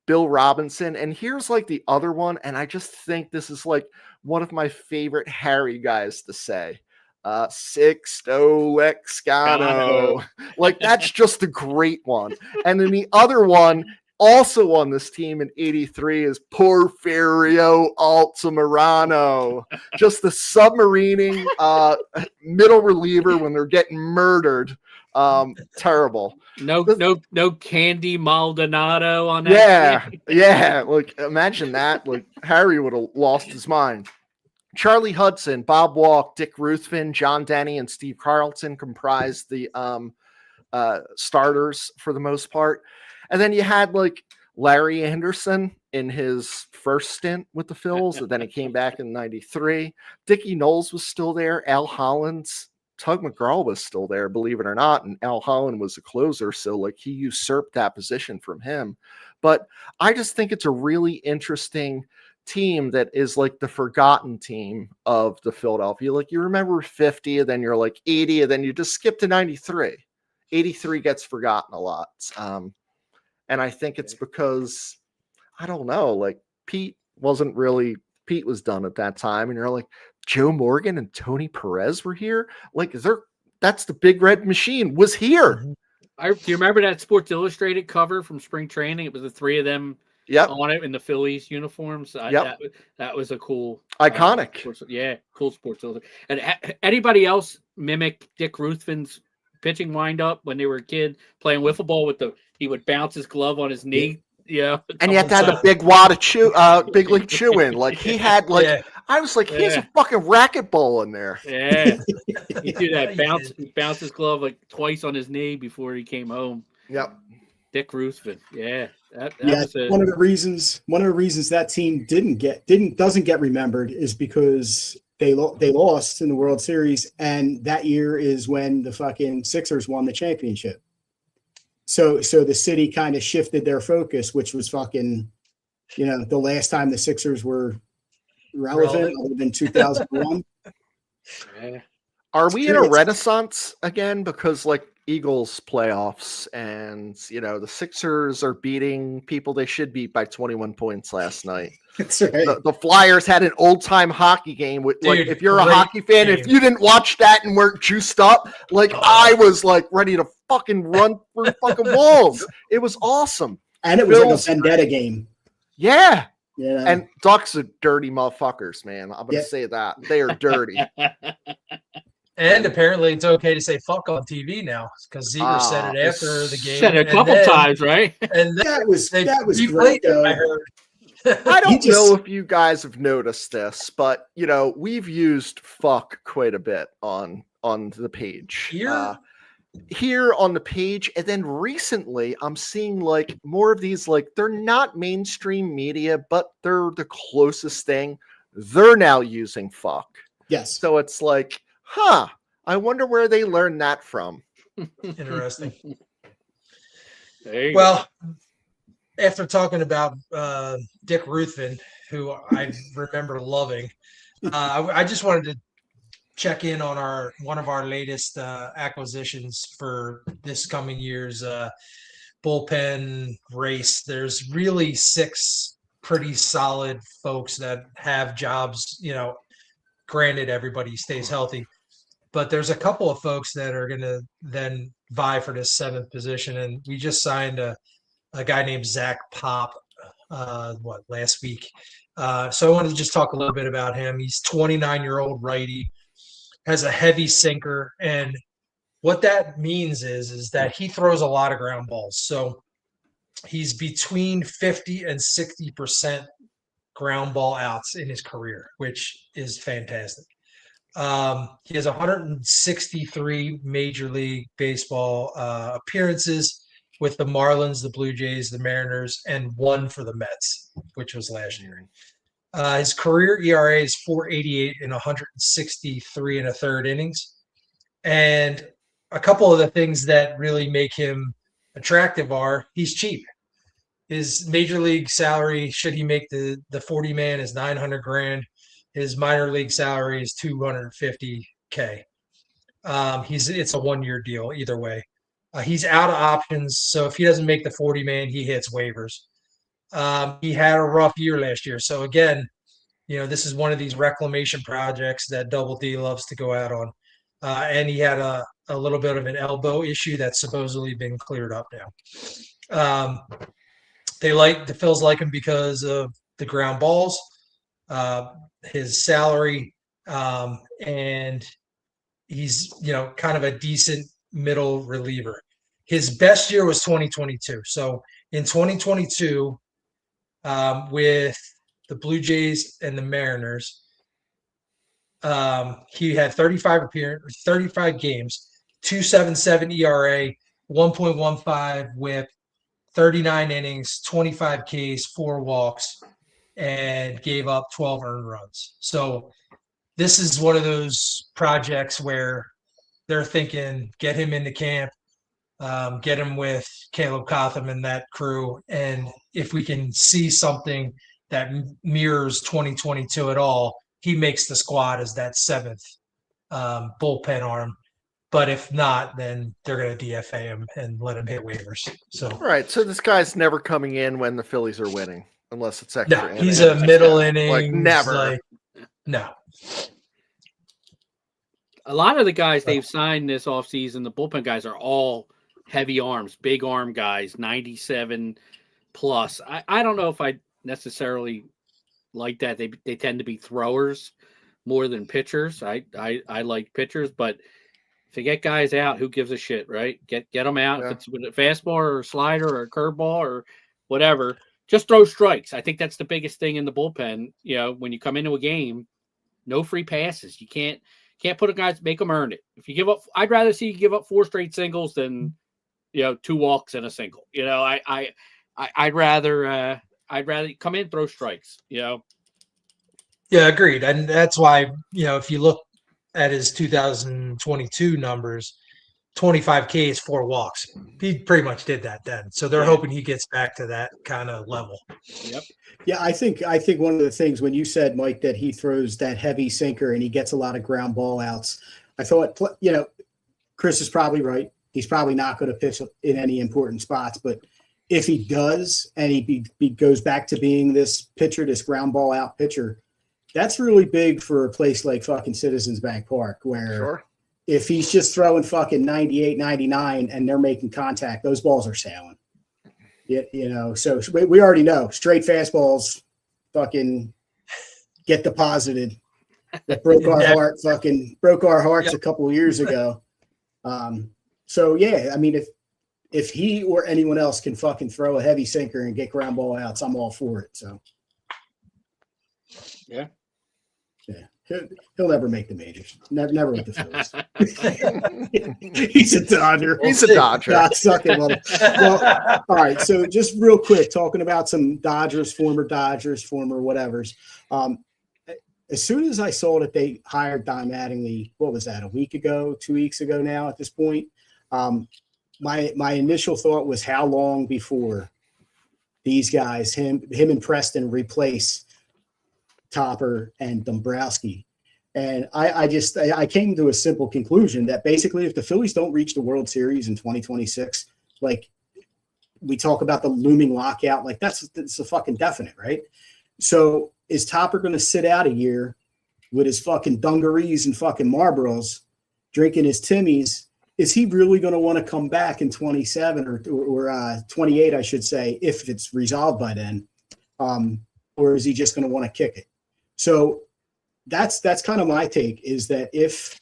Bill Robinson, and here's like the other one, and I just think this is like one of my favorite Harry guys to say. Sixto Excano. Like that's just a great one. And then the other one also on this team in 83 is Porfirio Altamirano. Just the submarining middle reliever when they're getting murdered. Terrible. No Candy Maldonado on that. Yeah. Like imagine that. Like Harry would have lost his mind. Charlie Hudson, Bob Walk, Dick Ruthven, John Denny, and Steve Carlton comprised the starters for the most part. And then you had like Larry Anderson in his first stint with the Phils, and then he came back in 93. Dickie Knowles was still there. Al Hollins. Tug McGraw was still there, believe it or not, and Al Holland was a closer, so like he usurped that position from him. But I just think it's a really interesting team that is like the forgotten team of the Philadelphia. Like you remember 50, and then you're like 80, and then you just skip to 93. 83 gets forgotten a lot. And I think it's because, I don't know, like Pete was done at that time, and you're like, Joe Morgan and Tony Perez were here. Like, that's the Big Red Machine was here. Do you remember that Sports Illustrated cover from spring training? It was the three of them on it in the Phillies uniforms. That was a cool, iconic. Cool Sports Illustrated. And anybody else mimic Dick Ruthven's pitching windup when they were a kid playing wiffle ball he would bounce his glove on his knee. Yeah, and you have to have a big wad of big league chew in. Like he had, I was like, he has a fucking racquetball in there. Yeah, he do that bounce his glove like twice on his knee before he came home. Yep, Dick Ruthven. Yeah, that was one of the reasons that team doesn't get remembered is because they lost in the World Series, and that year is when the fucking Sixers won the championship. So the city kind of shifted their focus, which was fucking, the last time the Sixers were relevant other than 2001. Yeah. Are we in a It's- renaissance again? Because like Eagles playoffs and the Sixers are beating people they should beat by 21 points last night. That's right. The Flyers had an old time hockey game with like Dude, if you're a great hockey fan, if game. you didn't watch that and weren't juiced up, like I was like ready to fucking run through fucking walls. It was awesome. And it was like a Bills- vendetta game. Yeah. Yeah. And Ducks are dirty motherfuckers, man. I'm gonna Yeah. say that. They are dirty. And apparently it's okay to say fuck on TV now because Ziegler said it after the game. Said it a and couple then- times, right? And then that was they that was replayed great it, though. I heard. I don't He just- know if you guys have noticed this, but we've used fuck quite a bit on the page. Here on the page, and then recently I'm seeing like more of these, like they're not mainstream media, but they're the closest thing. They're now using fuck. Yes. So it's like, I wonder where they learned that from. Interesting. There you Well, after talking about Dick Ruthven, who I remember loving, I just wanted to check in on one of our latest acquisitions for this coming year's bullpen race. There's really 6 pretty solid folks that have jobs. Granted, everybody stays healthy, but there's a couple of folks that are going to then vie for this 7th position, and we just signed a guy named Zach Pop last week. So I wanted to just talk a little bit about him. He's 29-year-old righty, has a heavy sinker, and what that means is that he throws a lot of ground balls. So he's between 50 and 60% ground ball outs in his career, which is fantastic. He has 163 Major League Baseball appearances with the Marlins, the Blue Jays, the Mariners, and 1 for the Mets, which was last year. His career ERA is 4.88 in 163 and a third innings. And a couple of the things that really make him attractive are he's cheap. His major league salary, should he make the 40 man, is $900,000. His minor league salary is $250K. It's a 1-year deal either way. He's out of options, so if he doesn't make the 40 man, he hits waivers. He had a rough year last year, so again, this is one of these reclamation projects that Double D loves to go out on. And he had a little bit of an elbow issue that's supposedly been cleared up now. The Phils like him because of the ground balls, his salary, and he's kind of a decent middle reliever. His best year was 2022. So in 2022, with the Blue Jays and the Mariners, he had 35 games, 2.77 ERA, 1.15 WHIP, 39 innings, 25 Ks, 4 walks, and gave up 12 earned runs. So this is one of those projects where they're thinking, get him into camp, get him with Caleb Cotham and that crew. And if we can see something that mirrors 2022 at all, he makes the squad as that 7th bullpen arm. But if not, then they're going to DFA him and let him hit waivers. So Right. So this guy's never coming in when the Phillies are winning, unless it's extra. no, he's a middle inning. Like never. No. A lot of the guys they've signed this offseason, the bullpen guys, are all heavy arms, big arm guys, 97 plus. I don't know if I necessarily like that. They tend to be throwers more than pitchers. I like pitchers, but if you get guys out, who gives a shit, right? Get them out. Yeah. If it's with a fastball or a slider or a curveball or whatever, just throw strikes. I think that's the biggest thing in the bullpen. When you come into a game, no free passes. You can't put a guy, make them earn it. If you give up, I'd rather see you give up 4 straight singles than 2 walks and a single. I'd rather come in, throw strikes. Yeah, agreed. And that's why, if you look at his 2022 numbers, 25 Ks, 4 walks. He pretty much did that then. So they're hoping he gets back to that kind of level. Yep. Yeah, I think one of the things when you said, Mike, that he throws that heavy sinker and he gets a lot of ground ball outs, I thought, Chris is probably right. He's probably not going to pitch in any important spots, but if he does and he goes back to being this pitcher, this ground ball out pitcher, that's really big for a place like fucking Citizens Bank Park, where if he's just throwing fucking 98, 99 and they're making contact, those balls are sailing. So we already know straight fastballs fucking get deposited. That broke our hearts a couple of years ago. So yeah, I mean, if he or anyone else can fucking throw a heavy sinker and get ground ball outs, I'm all for it. So yeah. He'll never make the majors. Never with the Phillies. He's a Dodger. He's a Dodger. Suck him up. Well, all right. So just real quick, talking about some Dodgers, former whatevers. As soon as I saw that they hired Don Mattingly, what was that, a week ago, 2 weeks ago now at this point, my initial thought was how long before these guys, him and Preston, replace Topper and Dombrowski. And I came to a simple conclusion that basically if the Phillies don't reach the World Series in 2026, like we talk about the looming lockout, like that's a fucking definite, right? So is Topper going to sit out a year with his fucking dungarees and fucking Marlboros, drinking his Timmies? Is he really going to want to come back in 27 or 28, I should say, if it's resolved by then? Or is he just going to want to kick it? So that's kind of my take, is that if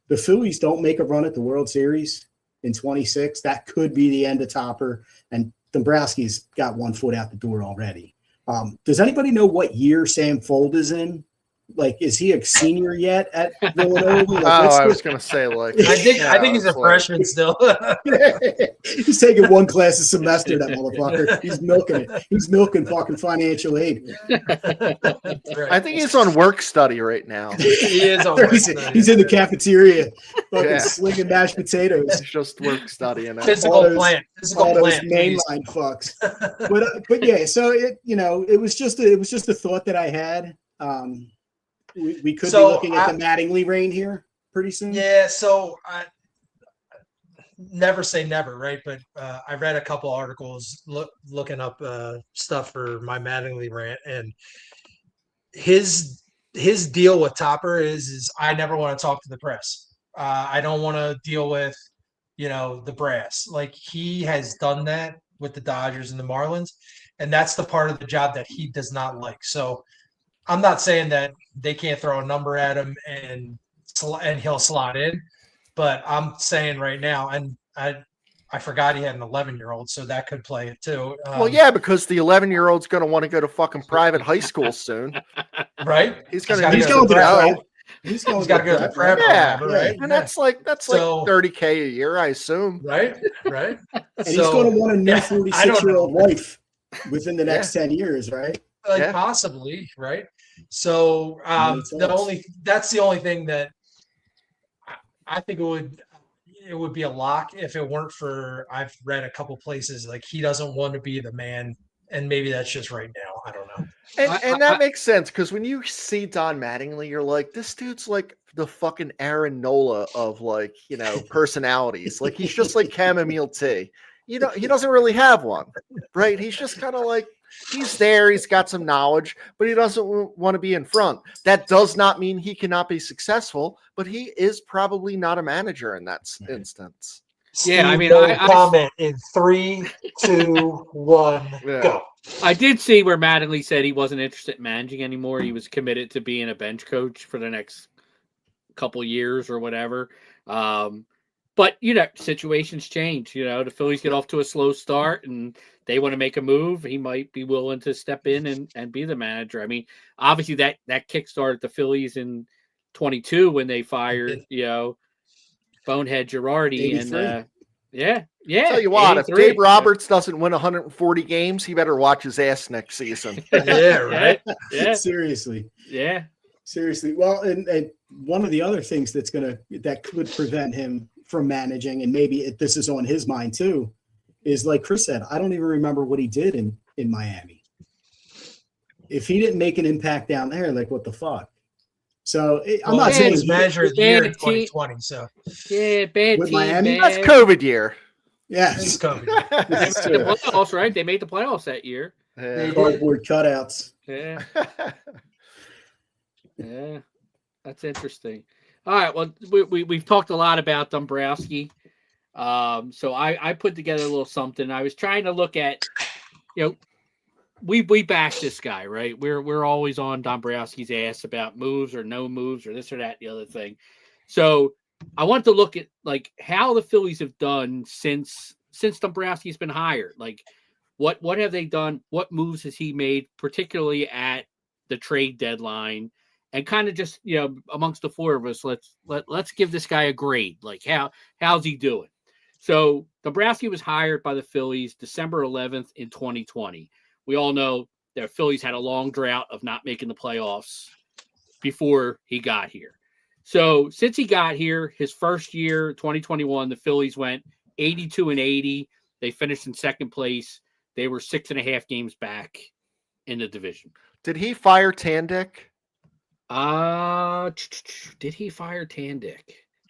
the Phillies don't make a run at the World Series in 26, that could be the end of Topper, and Dombrowski's got 1 foot out the door already. Does anybody know what year Sam Fold is in? Like, is he a senior yet at Villanova? Like, I was going to say, like, I think he's a freshman still. He's taking one class a semester, that motherfucker. He's milking it. He's milking fucking financial aid. Right. I think he's on work study right now. He is on work study. He's in the cafeteria, fucking slinging mashed potatoes. It's just work study and Physical plant. All those mainline fucks. But yeah, so it was just a thought that I had. We could be looking at the Mattingly reign here pretty soon. Yeah, so I never say never, right? But I read a couple articles looking up stuff for my Mattingly rant, and his deal with Topper is I never want to talk to the press. I don't want to deal with the brass. Like, he has done that with the Dodgers and the Marlins, and that's the part of the job that he does not like. So I'm not saying that they can't throw a number at him and he'll slot in, but I'm saying right now, and I forgot he had an 11-year-old, so that could play it too. Well, yeah, because the 11-year-old's going to want to go to fucking private high school soon, right? He's going to to go to prep, yeah, right? And that's like $30K a year, I assume. Right. And he's going to want a new 46-year-old wife within the next 10 years, right? Like possibly, right? So that's the only thing that I think it would be a lock if it weren't for, I've read a couple places like he doesn't want to be the man, and maybe that's just right now. I don't know. And that makes sense, because when you see Don Mattingly, you're like, this dude's like the fucking Aaron Nola of personalities. Like, he's just like chamomile tea. He doesn't really have one, right? He's just kind of like, he's there, he's got some knowledge, but he doesn't want to be in front. That does not mean he cannot be successful, but he is probably not a manager in that instance. Yeah, I mean, comment in 3, 2, 1, go. I did see where Mattingly said he wasn't interested in managing anymore. He was committed to being a bench coach for the next couple years or whatever. But, situations change. The Phillies get off to a slow start and they want to make a move. He might be willing to step in and be the manager. I mean, obviously that kickstarted the Phillies in 22 when they fired, Bonehead Girardi. 83. And Tell you what, if Dave Roberts doesn't win 140 games, he better watch his ass next season. Yeah, right. Yeah. Seriously. Yeah. Seriously. Well, and one of the other things that could prevent him from managing, and maybe this is on his mind too, is like Chris said, I don't even remember what he did in Miami. If he didn't make an impact down there, like, what the fuck? So I'm Well, not it's saying his manager of the year in bad team. 2020. So Yeah, bad With team, Miami? That's bad. COVID year. yes, it's COVID. They this is made the true. playoffs, right? They made the playoffs that year. Yeah. Cardboard cutouts. Yeah, yeah, that's interesting. All right, well, we've talked a lot about Dombrowski. So I put together a little something. I was trying to look at, we bash this guy, right? We're always on Dombrowski's ass about moves or no moves or this or that, the other thing. So I want to look at like how the Phillies have done since Dombrowski's been hired. Like what have they done? What moves has he made, particularly at the trade deadline? And kind of just, amongst the four of us, let's give this guy a grade. Like how's he doing? So Dombrowski was hired by the Phillies December 11th in 2020. We all know the Phillies had a long drought of not making the playoffs before he got here. So since he got here, his first year, 2021, the Phillies went 82-80. They finished in second place. They were 6.5 games back in the division. Did he fire Tandick? Did he fire Tandick?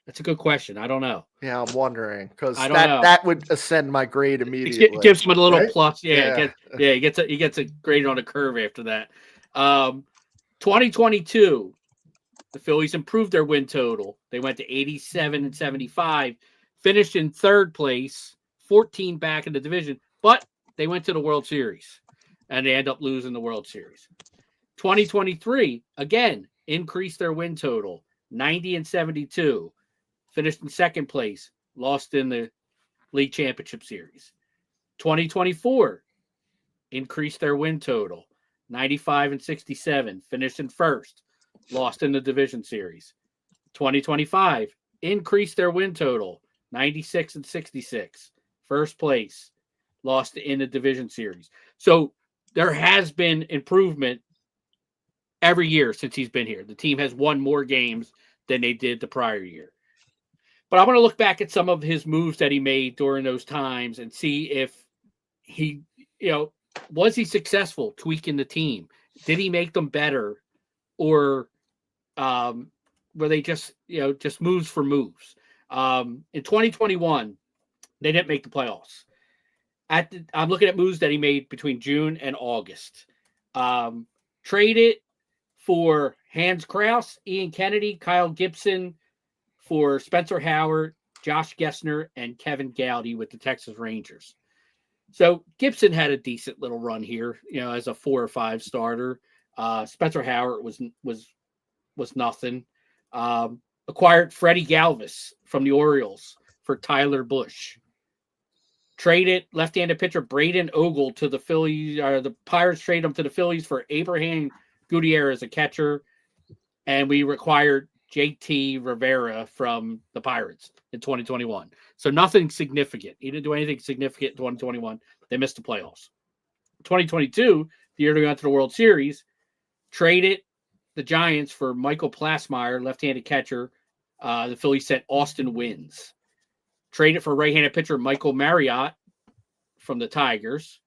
That's a good question. I don't know. Yeah, I'm wondering because I don't know. that would ascend my grade immediately. It gives him a little Right? plus. Yeah. He gets a grade on a curve after that. 2022, the Phillies improved their win total. They went to 87-75, finished in third place, 14 back in the division, but they went to the World Series and they end up losing the World Series. 2023, again, increased their win total, 90-72, finished in second place, lost in the League Championship Series. 2024, increased their win total, 95-67, finished in first, lost in the Division Series. 2025, increased their win total, 96-66, first place, lost in the Division Series. So there has been improvement every year since he's been here. The team has won more games than they did the prior year. But I want to look back at some of his moves that he made during those times and see if he, was he successful tweaking the team? Did he make them better? Or were they just moves for moves? In 2021, they didn't make the playoffs. I'm looking at moves that he made between June and August. Traded for Hans Krause, Ian Kennedy, Kyle Gibson, for Spencer Howard, Josh Gessner, and Kevin Gowdy with the Texas Rangers. So Gibson had a decent little run here, as a 4 or 5 starter. Spencer Howard was nothing. Acquired Freddie Galvis from the Orioles for Tyler Busch. Traded left-handed pitcher Braden Ogle to the Phillies. The Pirates traded him to the Phillies for Abraham Gutierrez, a catcher, and we acquired JT Rivera from the Pirates in 2021. So nothing significant. He didn't do anything significant in 2021. They missed the playoffs. 2022, the year they went to the World Series, traded the Giants for Michael Plasmeyer, left-handed catcher. The Phillies sent Austin Wynns. Traded for right-handed pitcher Michael Marriott from the Tigers.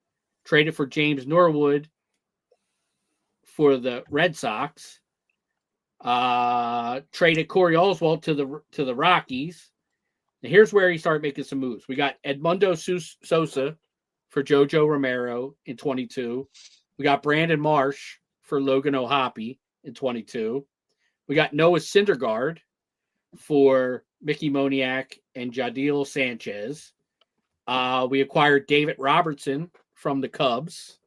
Traded for James Norwood for the Red Sox. Traded Corey Oswalt to the Rockies. And here's where he started making some moves. We got Edmundo Sosa for Jojo Romero in 22. We got Brandon Marsh for Logan O'Hoppe in 22. We got Noah Syndergaard for Mickey Moniak and Jadil Sanchez. We acquired David Robertson from the Cubs.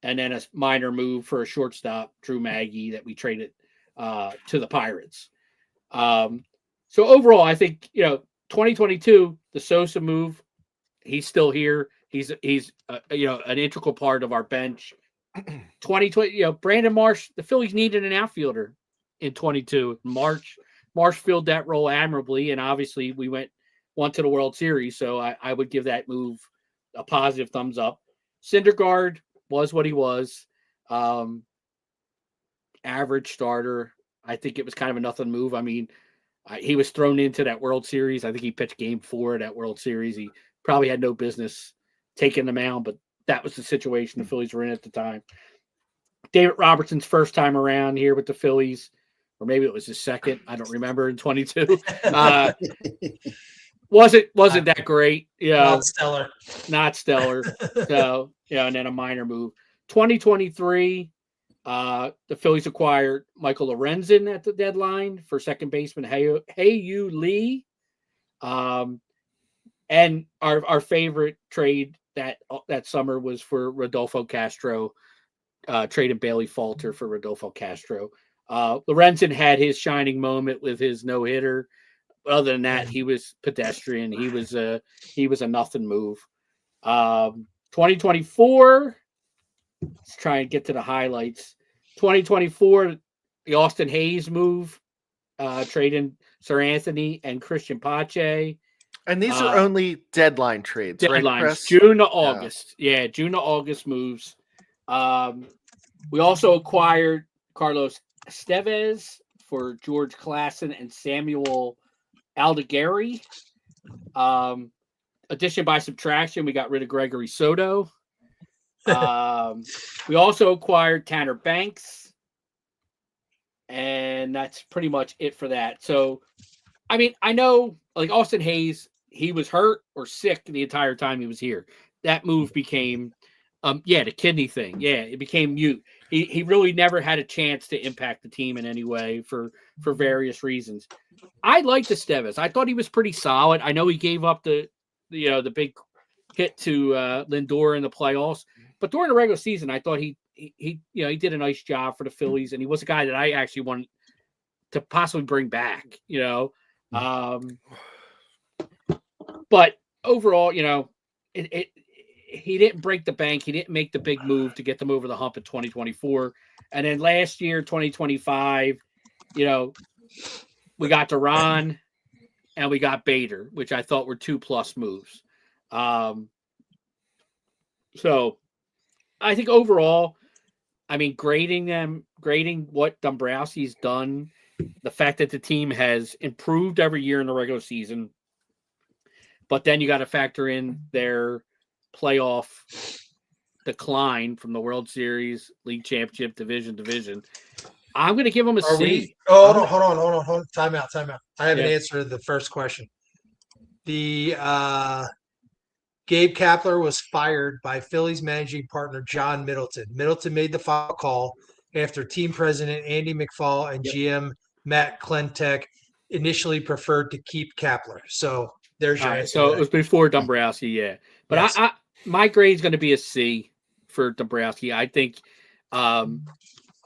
And then a minor move for a shortstop, Drew Maggi, that we traded to the Pirates. So overall, I think, 2022, the Sosa move, he's still here. He's an integral part of our bench. 2020, Brandon Marsh, the Phillies needed an outfielder in 22. Marsh filled that role admirably, and obviously we went to the World Series, so I would give that move a positive thumbs up. Syndergaard was what he was. Average starter. I think it was kind of a nothing move. I mean, he was thrown into that World Series. I think he pitched Game 4 of that World Series. He probably had no business taking the mound, but that was the situation the Phillies were in at the time. David Robertson's first time around here with the Phillies. or maybe it was his second. I don't remember in 22. Wasn't that great? Not stellar. Not stellar. So, and then a minor move. 2023, the Phillies acquired Michael Lorenzen at the deadline for second baseman Hae-Yu Lee. And our favorite trade that summer was for Rodolfo Castro, traded Bailey Falter for Rodolfo Castro. Lorenzen had his shining moment with his no-hitter. Other than that, he was pedestrian. He was a nothing move. 2024. Let's try and get to the highlights. 2024, the Austin Hayes move, trading Sir Anthony and Christian Pache. And these are only deadline trades, deadlines, right, Chris? June to August. Yeah, June to August moves. We also acquired Carlos Estevez for George Klassen and Samuel Aldegari. Addition by subtraction, we got rid of Gregory Soto. We also acquired Tanner Banks, and that's pretty much it for that. So, I mean, I know like Austin Hayes, he was hurt or sick the entire time he was here. That move became, the kidney thing. Yeah, it became mute. He really never had a chance to impact the team in any way for various reasons. I liked Estevez. I thought he was pretty solid. I know he gave up the big hit to Lindor in the playoffs, but during the regular season, I thought he did a nice job for the Phillies, and he was a guy that I actually wanted to possibly bring back. But overall, he didn't break the bank. He didn't make the big move to get them over the hump in 2024. And then last year, 2025, we got Duran and we got Bader, which I thought were 2+ moves. So I think overall, I mean, grading what Dombrowski's done, the fact that the team has improved every year in the regular season, but then you got to factor in their playoff decline from the World Series, League Championship, Division. I'm going to give them a C. Hold on. Time out. I have an answer to the first question. The Gabe Kapler was fired by Phillies managing partner John Middleton. Middleton made the final call after team president Andy McFall and GM Matt Klentek initially preferred to keep Kapler. So there's your answer. So it was before Dombrowski, yeah. But yes. I my grade is going to be a C for Dombrowski. I think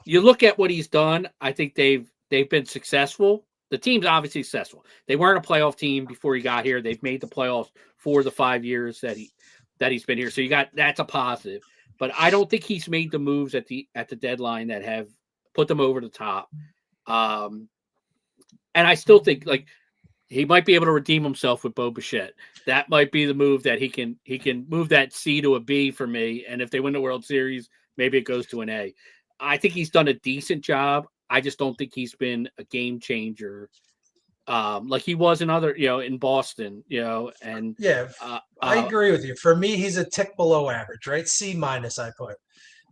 you look at what he's done. I think they've been successful. The team's obviously successful. They weren't a playoff team before he got here. They've made the playoffs for the 5 years that he's been here. So that's a positive. But I don't think he's made the moves at the deadline that have put them over the top. And I still think like he might be able to redeem himself with Bo Bichette. That might be the move that he can move that C to a B for me. And if they win the World Series, maybe it goes to an A. I think he's done a decent job. I just don't think he's been a game changer like he was in other, in Boston, and I agree with you. For me, he's a tick below average, right? C- I put.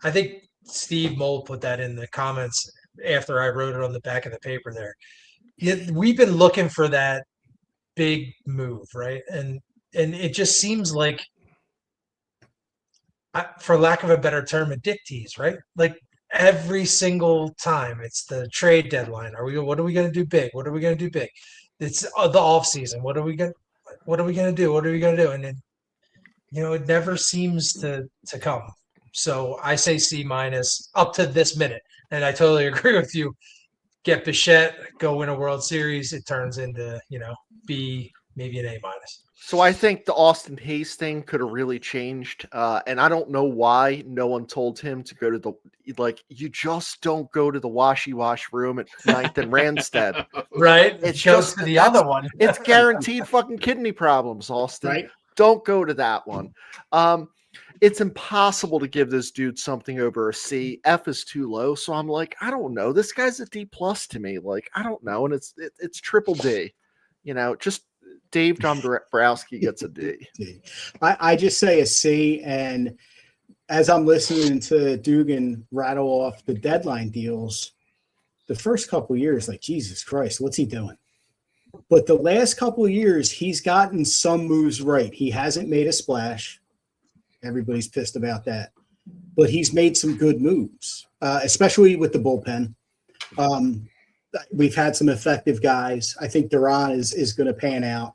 I think Steve Mold put that in the comments after I wrote it on the back of the paper there. We've been looking for that big move, right? And it just seems like, for lack of a better term, a dick tease, right? Like every single time it's the trade deadline. What are we going to do big? What are we going to do big? It's the off season. What are we going to do? And then, it never seems to come. So I say C- up to this minute. And I totally agree with you. Get Bichette, go win a World Series. It turns into, B, maybe an A-. So I think the Austin Hayes thing could have really changed. And I don't know why no one told him to go to you just don't go to the washy-wash room at 9th and Randstad. Right? It's just the other one. It's guaranteed fucking kidney problems, Austin. Right? Don't go to that one. It's impossible to give this dude something over a C. F is too low. So I'm like, I don't know. This guy's a D+ to me. Like, I don't know. And it's triple D. Just Dave Dombrowski gets a D. I just say a C. And as I'm listening to Dugan rattle off the deadline deals, the first couple of years, like, Jesus Christ, what's he doing? But the last couple of years, he's gotten some moves right. He hasn't made a splash. Everybody's pissed about that. But he's made some good moves, especially with the bullpen. We've had some effective guys. I think Duran is going to pan out.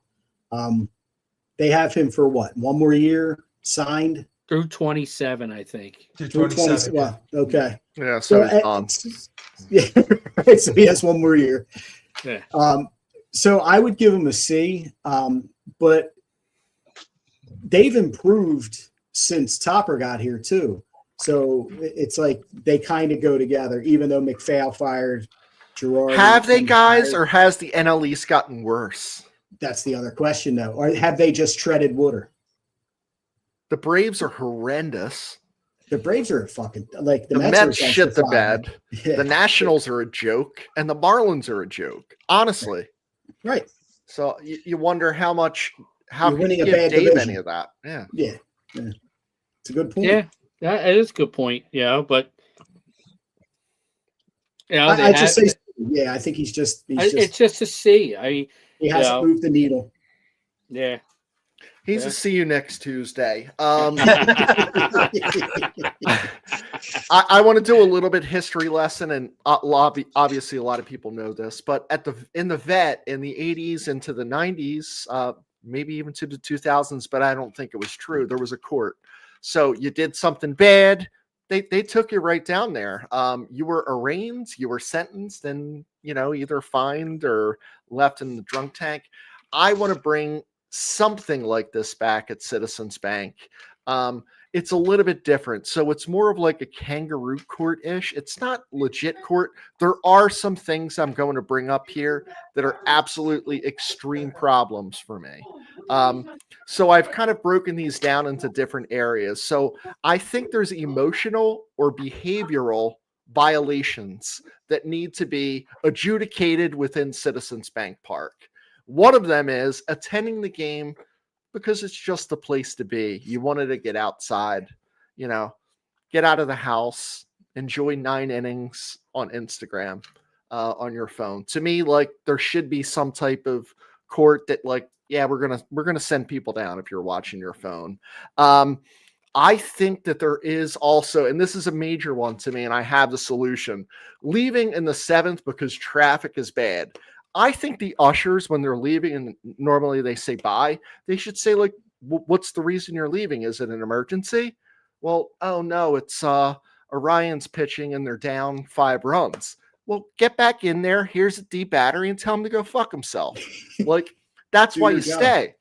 They have him for what? One more year signed? Through 27, I think. Through Through 27. Well, okay. Yeah, so he's gone. Yeah, right, so he has one more year. Yeah. So I would give him a C, but they've improved since Topper got here too. So it's like they kind of go together, even though McPhail fired Girardi. Have they, guys, or has the NL East gotten worse? That's the other question, though. Or have they just treaded water? The Braves are horrendous. The Braves are fucking like The Mets shit the bed. Yeah. The Nationals are a joke, and the Marlins are a joke. Honestly, Right. so you wonder how You're can winning you a give bad Dave division. any of that? Yeah. Yeah. It's a good point. Yeah, that is a good point. Yeah, but I just say, yeah, I think he's just it's just a C. he hasn't moved the needle. Yeah. He's Yeah. a see you next Tuesday. I want to do a little bit history lesson, and obviously a lot of people know this, but in the vet in the 80s into the 90s, maybe even to the 2000s, but I don't think it was true. There was a court. So you did something bad, they took you right down there. You were arraigned, you were sentenced, and either fined or left in the drunk tank. I want to bring something like this back at Citizens Bank. It's a little bit different. So it's more of like a kangaroo court-ish. It's not legit court. There are some things I'm going to bring up here that are absolutely extreme problems for me. So I've kind of broken these down into different areas. So I think there's emotional or behavioral violations that need to be adjudicated within Citizens Bank Park. One of them is attending the game because it's just the place to be. You wanted to get outside, get out of the house, enjoy 9 innings on Instagram, on your phone. To me, like, there should be some type of court that, like, yeah, we're gonna send people down if you're watching your phone. I think that there is also, and this is a major one to me, and I have the solution, leaving in the 7th because traffic is bad. I think the ushers, when they're leaving, and normally they say bye, they should say, like, what's the reason you're leaving? Is it an emergency? Well, oh no, it's Orion's pitching and they're down 5 runs. Well, get back in there. Here's a deep battery and tell him to go fuck himself. Like, that's why you stay.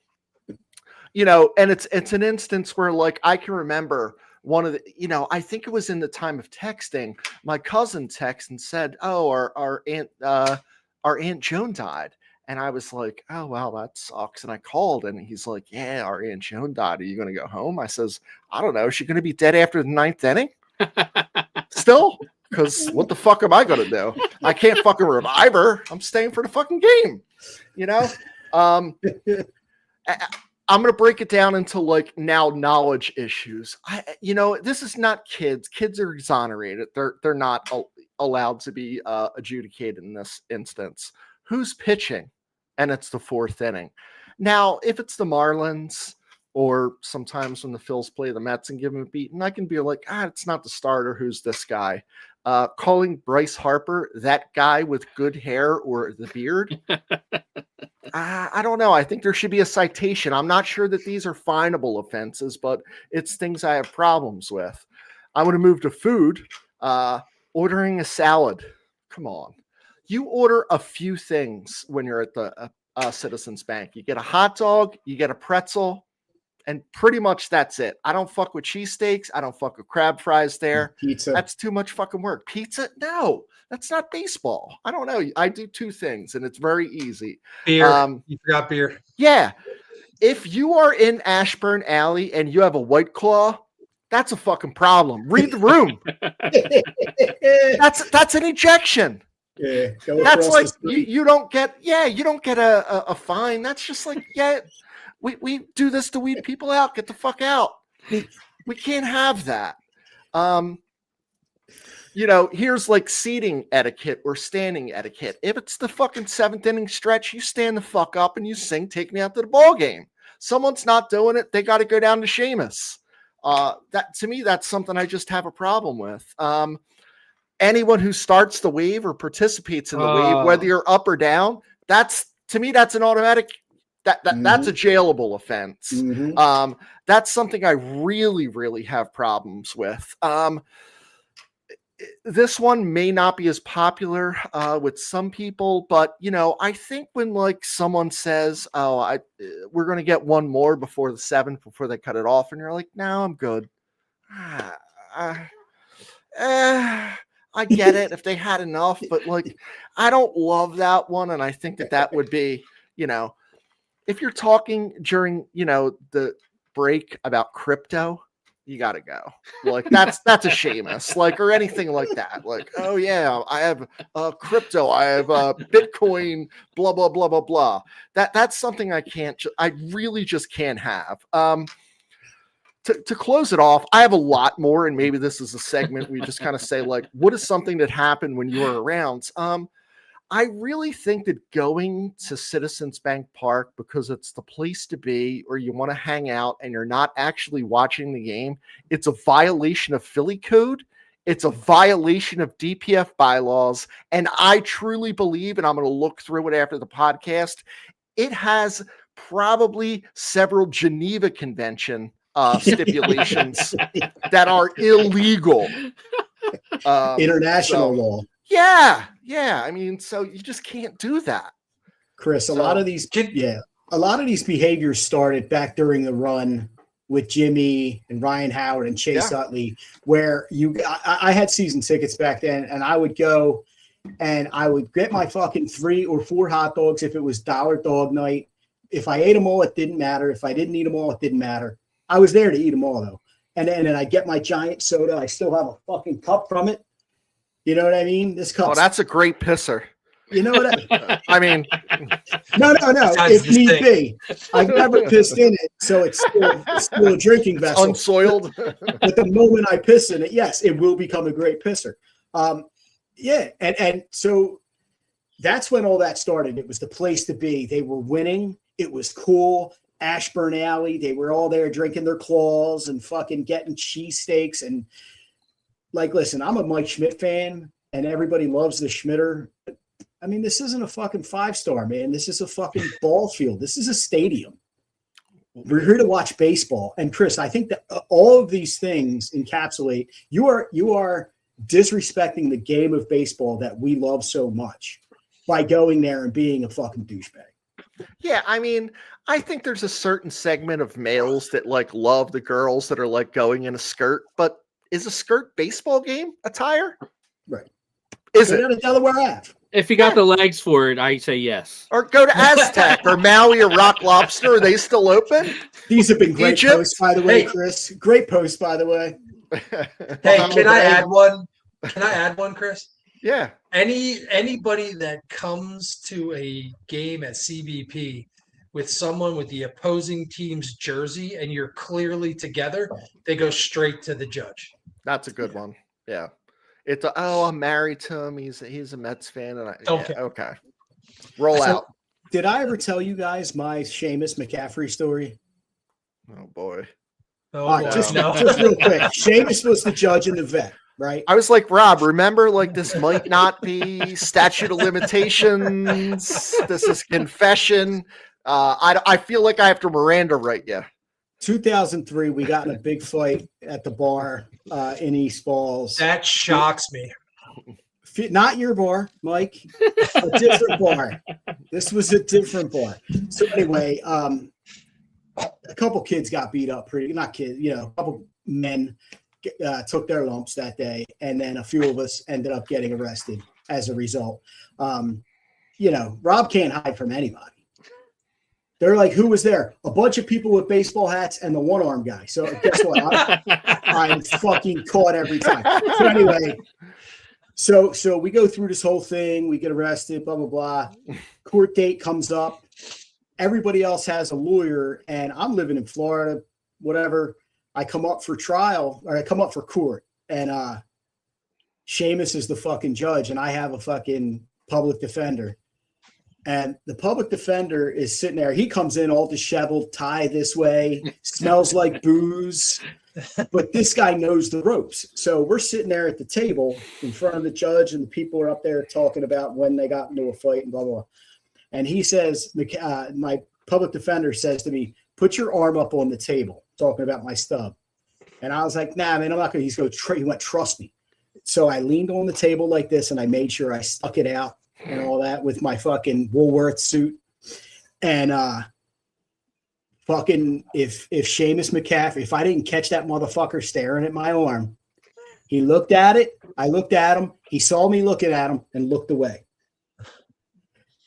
And it's an instance where, like, I can remember one of the, I think it was in the time of texting, my cousin texted and said, oh, our Aunt Joan died. And I was like, oh, wow, that sucks. And I called and he's like, yeah, our Aunt Joan died. Are you going to go home? I says, I don't know. Is she going to be dead after the 9th inning? Still? Because what the fuck am I going to do? I can't fucking revive her. I'm staying for the fucking game. I'm going to break it down into, like, now knowledge issues. This is not kids. Kids are exonerated. They're not allowed to be adjudicated in this instance. Who's pitching? And it's the 4th inning. Now, if it's the Marlins, or sometimes when the Phils play the Mets and give them a beating, I can be like, it's not the starter. Who's this guy? Calling Bryce Harper that guy with good hair or the beard. I don't know. I think there should be a citation. I'm not sure that these are finable offenses, but it's things I have problems with. I'm going to move to food. Ordering a salad. Come on. You order a few things when you're at the Citizens Bank. You get a hot dog, you get a pretzel, and pretty much that's it. I don't fuck with cheesesteaks. I don't fuck with crab fries there. Pizza. That's too much fucking work. Pizza? No, that's not baseball. I don't know. I do 2 things, and it's very easy. Beer. You forgot beer. Yeah. If you are in Ashburn Alley and you have a White Claw, that's a fucking problem. Read the room. That's an ejection. Yeah, that's like you don't get a fine. That's just like, yeah, we do this to weed people out. Get the fuck out. We can't have that. here's like seating etiquette or standing etiquette. If it's the fucking 7th inning stretch, you stand the fuck up and you sing "Take Me Out to the Ball Game." Someone's not doing it, they got to go down to Sheamus. That to me, that's something I just have a problem with. Anyone who starts the wave or participates in the wave, whether you're up or down, that's to me, that's an automatic. That's a jailable offense. That's something I really, really have problems with. This one may not be as popular with some people, but I think when like someone says, "Oh, we're going to get one more before the 7th, before they cut it off," and you're like, "No, I'm good." I get it if they had enough, but like, I don't love that one, and I think that would be, if you're talking during the break about crypto, you got to go. Like that's a Sheamus, like, or anything like that. Like, oh yeah, I have crypto, I have Bitcoin, blah blah blah blah blah. That's something I really just can't have. To close it off, I have a lot more, and maybe this is a segment we just kind of say like, what is something that happened when you were around? I really think that going to Citizens Bank Park because it's the place to be, or you want to hang out and you're not actually watching the game, it's a violation of Philly code. It's a violation of DPF bylaws. And I truly believe, and I'm going to look through it after the podcast, it has probably several Geneva Convention stipulations that are illegal. International law. Yeah. I mean, so you just can't do that, Chris. A lot of these behaviors started back during the run with Jimmy and Ryan Howard and Chase Utley, where I had season tickets back then, and I would go and I would get my fucking 3 or 4 hot dogs if it was dollar dog night. If I ate them all, it didn't matter. If I didn't eat them all, it didn't matter. I was there to eat them all, though. And then I get my giant soda. I still have a fucking cup from it. You know what I mean? This cup. Oh, that's a great pisser. You know what I mean? No. If need be, I've never pissed in it, so it's still a drinking vessel. Unsoiled. But the moment I piss in it, yes, it will become a great pisser. And so that's when all that started. It was the place to be. They were winning. It was cool. Ashburn Alley. They were all there drinking their claws and fucking getting cheesesteaks. And like, listen, I'm a Mike Schmidt fan, and everybody loves the Schmitter. I mean, this isn't a fucking 5-star, man. This is a fucking ball field. This is a stadium. We're here to watch baseball. And Chris, I think that all of these things encapsulate you are disrespecting the game of baseball that we love so much by going there and being a fucking douchebag. Yeah, I mean, I think there's a certain segment of males that like love the girls that are like going in a skirt, but is a skirt baseball game attire? Right. Is it? At Delaware Ave. If you got the legs for it, I say yes. Or go to Aztec or Maui or Rock Lobster. Are they still open? These have been great Egypt? posts, by the way, Chris. Great posts, by the way. Hey, can I add one? Can I add one, Chris? Yeah. Anybody that comes to a game at CBP with someone with the opposing team's jersey and you're clearly together, they go straight to the judge. That's a good one. Yeah. It's I'm married to him. He's a Mets fan. And okay. Roll out. Did I ever tell you guys my Seamus McCaffrey story? Oh boy. Just real quick. Seamus was the judge and the vet, right? I was like, Rob, remember, like, this might not be statute of limitations. This is confession. I feel like I have to Miranda write you. 2003, we got in a big fight at the bar in East Falls. That shocks me. Not your bar, Mike. A different bar. This was a different bar. So anyway, a couple kids got beat up. Not kids, a couple men took their lumps that day, and then a few of us ended up getting arrested as a result. Rob can't hide from anybody. They're like, who was there? A bunch of people with baseball hats and the one-arm guy. So guess what? I'm fucking caught every time. So anyway, so we go through this whole thing. We get arrested, blah, blah, blah. Court date comes up. Everybody else has a lawyer, and I'm living in Florida, whatever. I come up for trial, or I come up for court, and Sheamus is the fucking judge, and I have a fucking public defender. And the public defender is sitting there. He comes in all disheveled, tie this way, smells like booze. But this guy knows the ropes. So we're sitting there at the table in front of the judge, and the people are up there talking about when they got into a fight and blah, blah, blah. And he says, my public defender says to me, put your arm up on the table, talking about my stub. And I was like, nah, man, I'm not going to. He's going to, he went, trust me. So I leaned on the table like this, and I made sure I stuck it out and all that with my fucking Woolworth suit. And fucking if Sheamus McCaffrey, if I didn't catch that motherfucker staring at my arm, he looked at it, I looked at him, he saw me looking at him and looked away.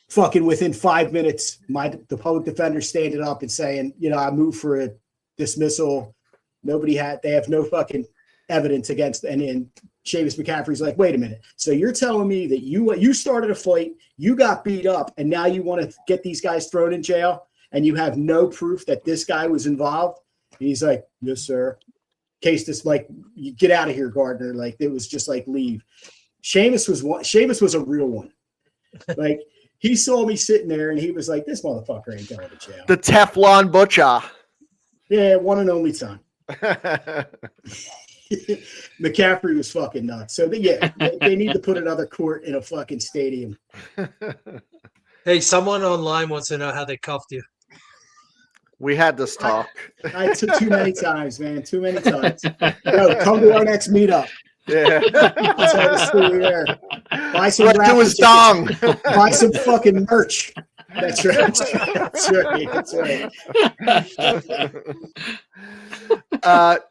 Fucking within 5 minutes, the public defender standing up and saying, I moved for a dismissal. They have no fucking evidence against, and Sheamus McCaffrey's like, wait a minute. So you're telling me that you started a fight, you got beat up, and now you want to get these guys thrown in jail, and you have no proof that this guy was involved? And he's like, yes, sir. Case this, like, you get out of here, Gardner. Like, it was just like, leave. Sheamus was a real one. Like, he saw me sitting there, and he was like, this motherfucker ain't going to jail. The Teflon Butcher. Yeah, one and only son. McCaffrey was fucking nuts. So they need to put another court in a fucking stadium. Hey, someone online wants to know how they cuffed you. We had this talk. I took too many times, man. Too many times. No, come to our next meetup. Yeah. Let's have a story there. Buy some Right to his dong. Buy some fucking merch. That's right. That's right.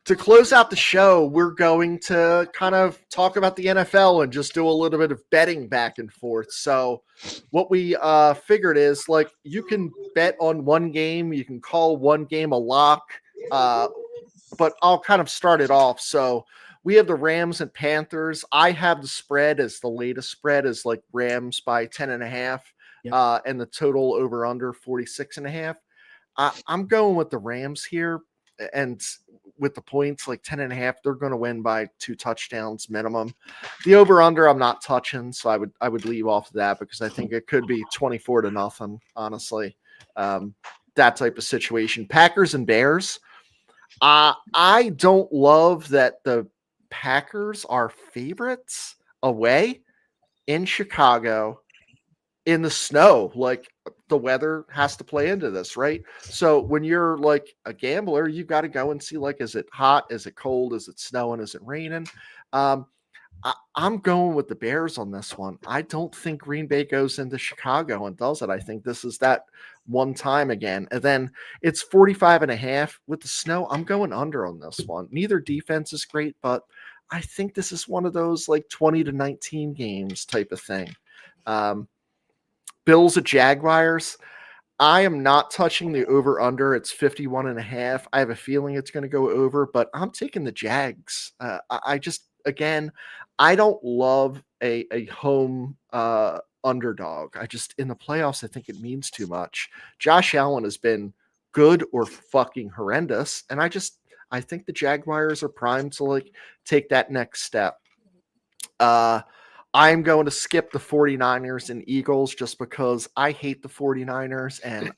To close out the show, we're going to kind of talk about the NFL and just do a little bit of betting back and forth. So what we figured is, like, you can bet on one game, you can call one game a lock, but I'll kind of start it off. So we have the Rams and Panthers. I have the spread as the latest spread is like Rams by 10.5. Yep. And the total over under 46.5. I'm going with the Rams here, and with the points like 10.5, they're going to win by 2 touchdowns minimum. The over under I'm not touching, so I would leave off of that because I think it could be 24-0. Honestly, that type of situation. Packers and Bears. I don't love that the Packers are favorites away in Chicago. In the snow, like, the weather has to play into this, right? So when you're like a gambler, you got to go and see, like, is it hot? Is it cold? Is it snowing? Is it raining? I'm going with the Bears on this one. I don't think Green Bay goes into Chicago and does it. I think this is that one time again. And then it's 45.5 with the snow. I'm going under on this one. Neither defense is great, but I think this is one of those like 20-19 games type of thing. Bills at Jaguars. I am not touching the over under. It's 51.5. I have a feeling it's going to go over, but I'm taking the Jags. I don't love a home underdog. In the playoffs, I think it means too much. Josh Allen has been good or fucking horrendous. And I think the Jaguars are primed to like take that next step. I'm going to skip the 49ers and Eagles just because I hate the 49ers and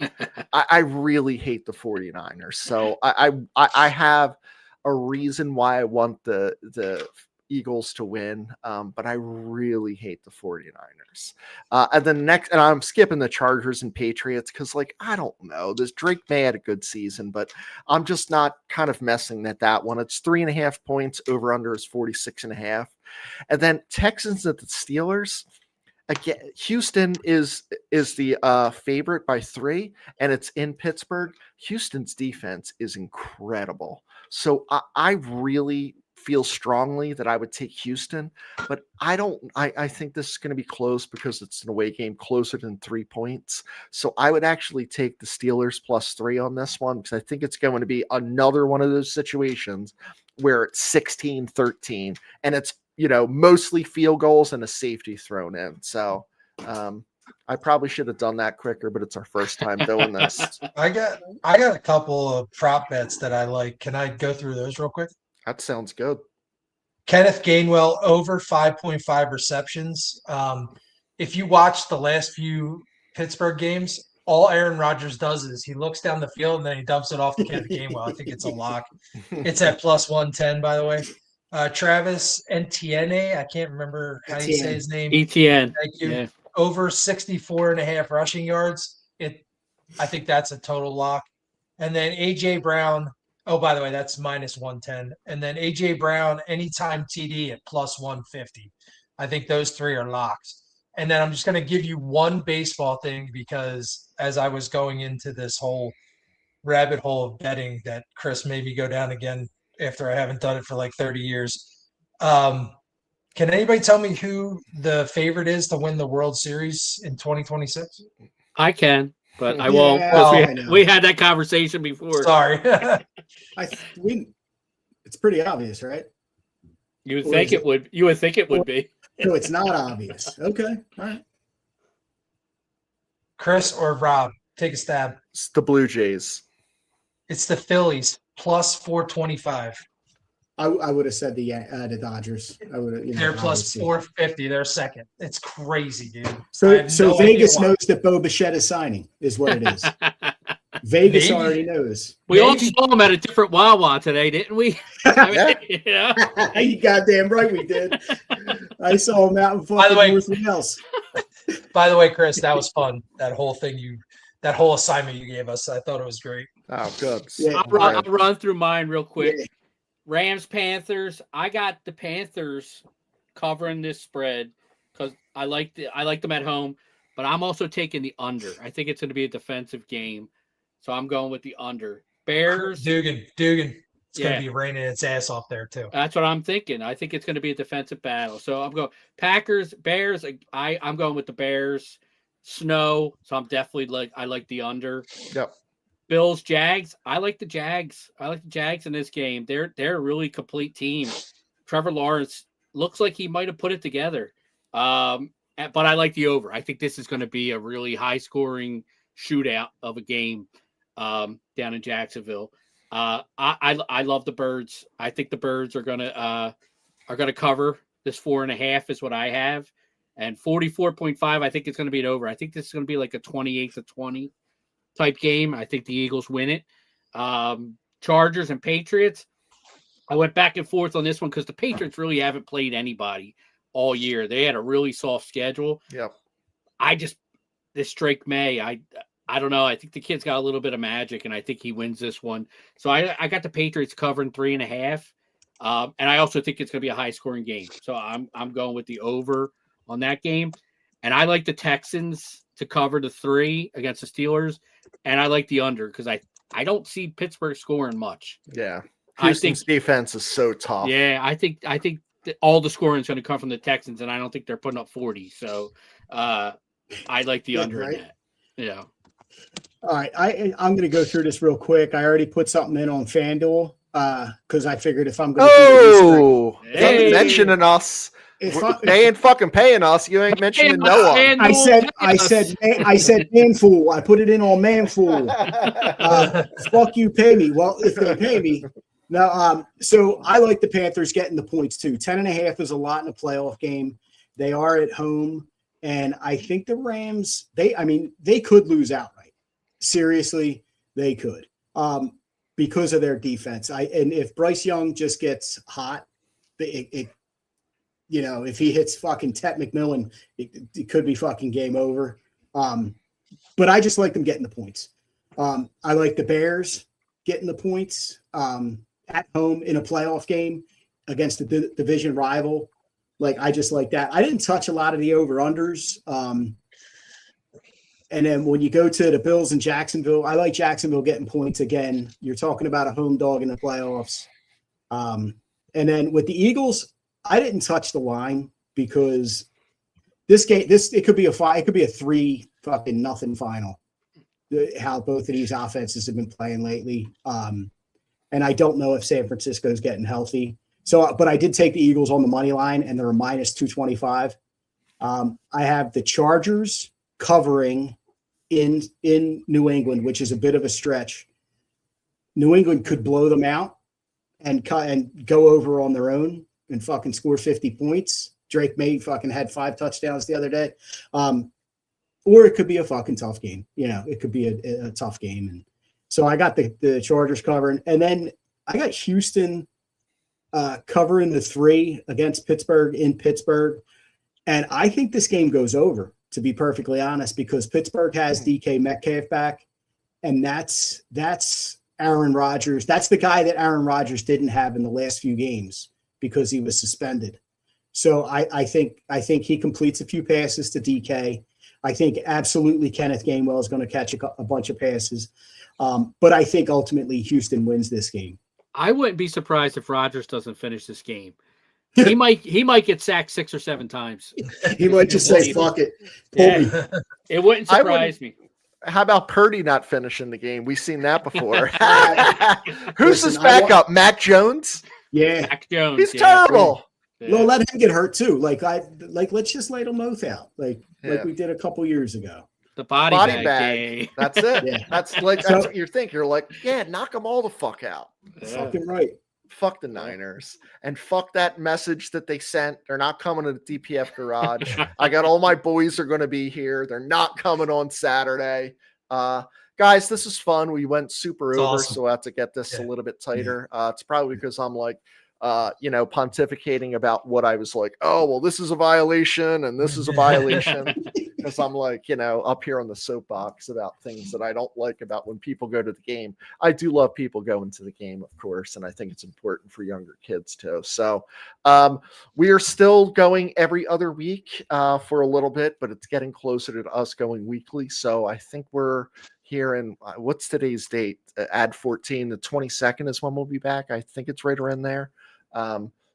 I really hate the 49ers. So I have a reason why I want the Eagles to win, but I really hate the 49ers. And I'm skipping the Chargers and Patriots because, like, I don't know. This Drake May had a good season, but I'm just not kind of messing at that one. It's 3.5 points. Over under is 46.5. And then Texans at the Steelers. Again, Houston is the favorite by 3, and it's in Pittsburgh. Houston's defense is incredible. So I really feel strongly that I would take Houston, but I think this is going to be close because it's an away game closer than 3 points. So I would actually take the Steelers +3 on this one because I think it's going to be another one of those situations where it's 16-13 and it's, mostly field goals and a safety thrown in. So I probably should have done that quicker, but it's our first time doing this. I got a couple of prop bets that I like. Can I go through those real quick? That sounds good. Kenneth Gainwell over 5.5 receptions. If you watch the last few Pittsburgh games, all Aaron Rodgers does is he looks down the field and then he dumps it off to Kenneth Gainwell. I think it's a lock. It's at plus 110, by the way. Travis Etienne, I can't remember how you say his name. ETN. Thank you. Yeah. Over 64.5 rushing yards. I think that's a total lock. And then AJ Brown. Oh, by the way, that's minus 110. And then AJ Brown, anytime TD at plus 150. I think those three are locks. And then I'm just going to give you one baseball thing because as I was going into this whole rabbit hole of betting that Chris made me go down again after I haven't done it for like 30 years. Can anybody tell me who the favorite is to win the World Series in 2026? I can, but I Yeah, won't. well, I 'Cause know. we had that conversation before. Sorry. It's pretty obvious, right? You would Or think is it would. You would think it would be. No, it's not obvious. Okay, all right. Chris or Rob, take a stab. It's the Blue Jays. It's the Phillies plus 425. I would have said the Dodgers. I would have. They're plus 450. They're second. It's crazy, dude. I So have no idea Vegas why. knows that Bo Bichette is signing, is what it is. Vegas Maybe. already knows. We all Maybe. saw him at a different Wawa today, didn't we? I mean, yeah. You goddamn right we did. I saw him out in By the way- fucking North Wales. By the way, Chris, that was fun. That whole assignment you gave us. I thought it was great. Oh, good. Yeah. I'll run through mine real quick. Yeah. Rams, Panthers. I got the Panthers covering this spread because I like them at home, but I'm also taking the under. I think it's going to be a defensive game, so I'm going with the under. Bears. Dugan. It's Yeah. going to be raining its ass off there too. That's what I'm thinking. I think it's going to be a defensive battle. So I'm going Packers, Bears. I'm going with the Bears. Snow. So I'm definitely I like the under. Yep. Bills, Jags. I like the Jags. I like the Jags in this game. They're a really complete team. Trevor Lawrence looks like he might have put it together. But I like the over. I think this is going to be a really high scoring shootout of a game down in Jacksonville. I love the Birds. I think the Birds are gonna cover this 4.5 is what I have, and 44.5. I think it's gonna be an over. I think this is gonna be like a 28-20 type game. I think the Eagles win it. Chargers and Patriots. I went back and forth on this one because the Patriots really haven't played anybody all year. They had a really soft schedule. Yep. This Drake May, I don't know. I think the kid's got a little bit of magic, and I think he wins this one. So I got the Patriots covering 3.5, and I also think it's going to be a high-scoring game. So I'm going with the over on that game, and I like the Texans to cover the 3 against the Steelers, and I like the under because I don't see Pittsburgh scoring much. Yeah. I Houston's think defense is so tough. Yeah, I think that all the scoring is going to come from the Texans, and I don't think they're putting up 40. So I like the Yeah, under right. in that. Yeah. All right, I'm going to go through this real quick. I already put something in on FanDuel because I figured if I'm going to Oh, you Hey. ain't mentioning us. if They ain't fucking paying us. You ain't mentioning no one. I said Manfool. I put it in on Manfool. Fuck you, pay me. Well, if they pay me. Now, so I like the Panthers getting the points too. 10.5 is a lot in a playoff game. They are at home, and I think the Rams. They could lose outright. Seriously, they could because of their defense. And if Bryce Young just gets hot, if he hits fucking Tet McMillan, it could be fucking game over. But I just like them getting the points. I like the Bears getting the points at home in a playoff game against the division rival. Like, I just like that. I didn't touch a lot of the over-unders. And then when you go to the Bills and Jacksonville, I like Jacksonville getting points again. You're talking about a home dog in the playoffs. And then with the Eagles, I didn't touch the line because this game, it could be a 3 fucking nothing final. How both of these offenses have been playing lately. And I don't know if San Francisco is getting healthy. So, but I did take the Eagles on the money line, and they're a minus 225. I have the Chargers covering in New England, which is a bit of a stretch. New England could blow them out and go over on their own. and fucking score 50 points. Drake May fucking had 5 touchdowns the other day. Or it could be a fucking tough game. You know, it could be a tough game. And so I got the Chargers covering. And then I got Houston covering the 3 against Pittsburgh in Pittsburgh. And I think this game goes over, to be perfectly honest, because Pittsburgh has DK Metcalf back. And that's Aaron Rodgers. That's the guy that Aaron Rodgers didn't have in the last few games because he was suspended. So I think he completes a few passes to DK. I think absolutely Kenneth Gainwell is going to catch a bunch of passes. But I think ultimately Houston wins this game. I wouldn't be surprised if Rodgers doesn't finish this game. He might get sacked 6 or 7 times. He might just say, fuck it. Yeah. It wouldn't surprise me. How about Purdy not finishing the game? We've seen that before. Who's his backup? Mac Jones? Yeah. Mac Jones. He's terrible. Yeah. Well, let him get hurt too. Let's just lay them both out. Like we did a couple years ago. The body bag. Day. That's it. Yeah. That's what you think. You're like, yeah, knock them all the fuck out. Yeah. Fucking right. Fuck the Niners and fuck that message that they sent. They're not coming to the DPF garage. I got all my boys are going to be here. They're not coming on Saturday. Guys, this is fun. We went super over, awesome. so I have to get this a little bit tighter. It's probably because I'm like, pontificating about what I was like, oh, well, this is a violation and this is a violation. Because I'm like, up here on the soapbox about things that I don't like about when people go to the game. I do love people going to the game, of course, and I think it's important for younger kids too. So we are still going every other week for a little bit, but it's getting closer to us going weekly. So I think we're here in what's today's date? Add 14, the 22nd is when we'll be back. I think it's right around there.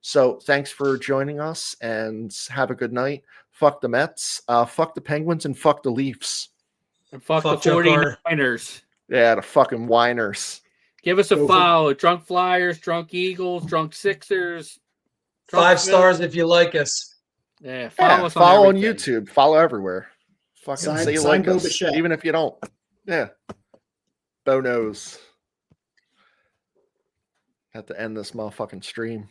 So thanks for joining us and have a good night. Fuck the Mets, fuck the Penguins, and fuck the Leafs. And fuck the Joe 49ers. Yeah, the fucking whiners. Give us a follow. Drunk Flyers, Drunk Eagles, Drunk Sixers. 5 stars if you like us. Yeah, follow us follow on everything. YouTube. Follow everywhere. Fucking say you like Bo us, Bichette. even if you don't. Yeah. Bo knows. Have to end this motherfucking stream.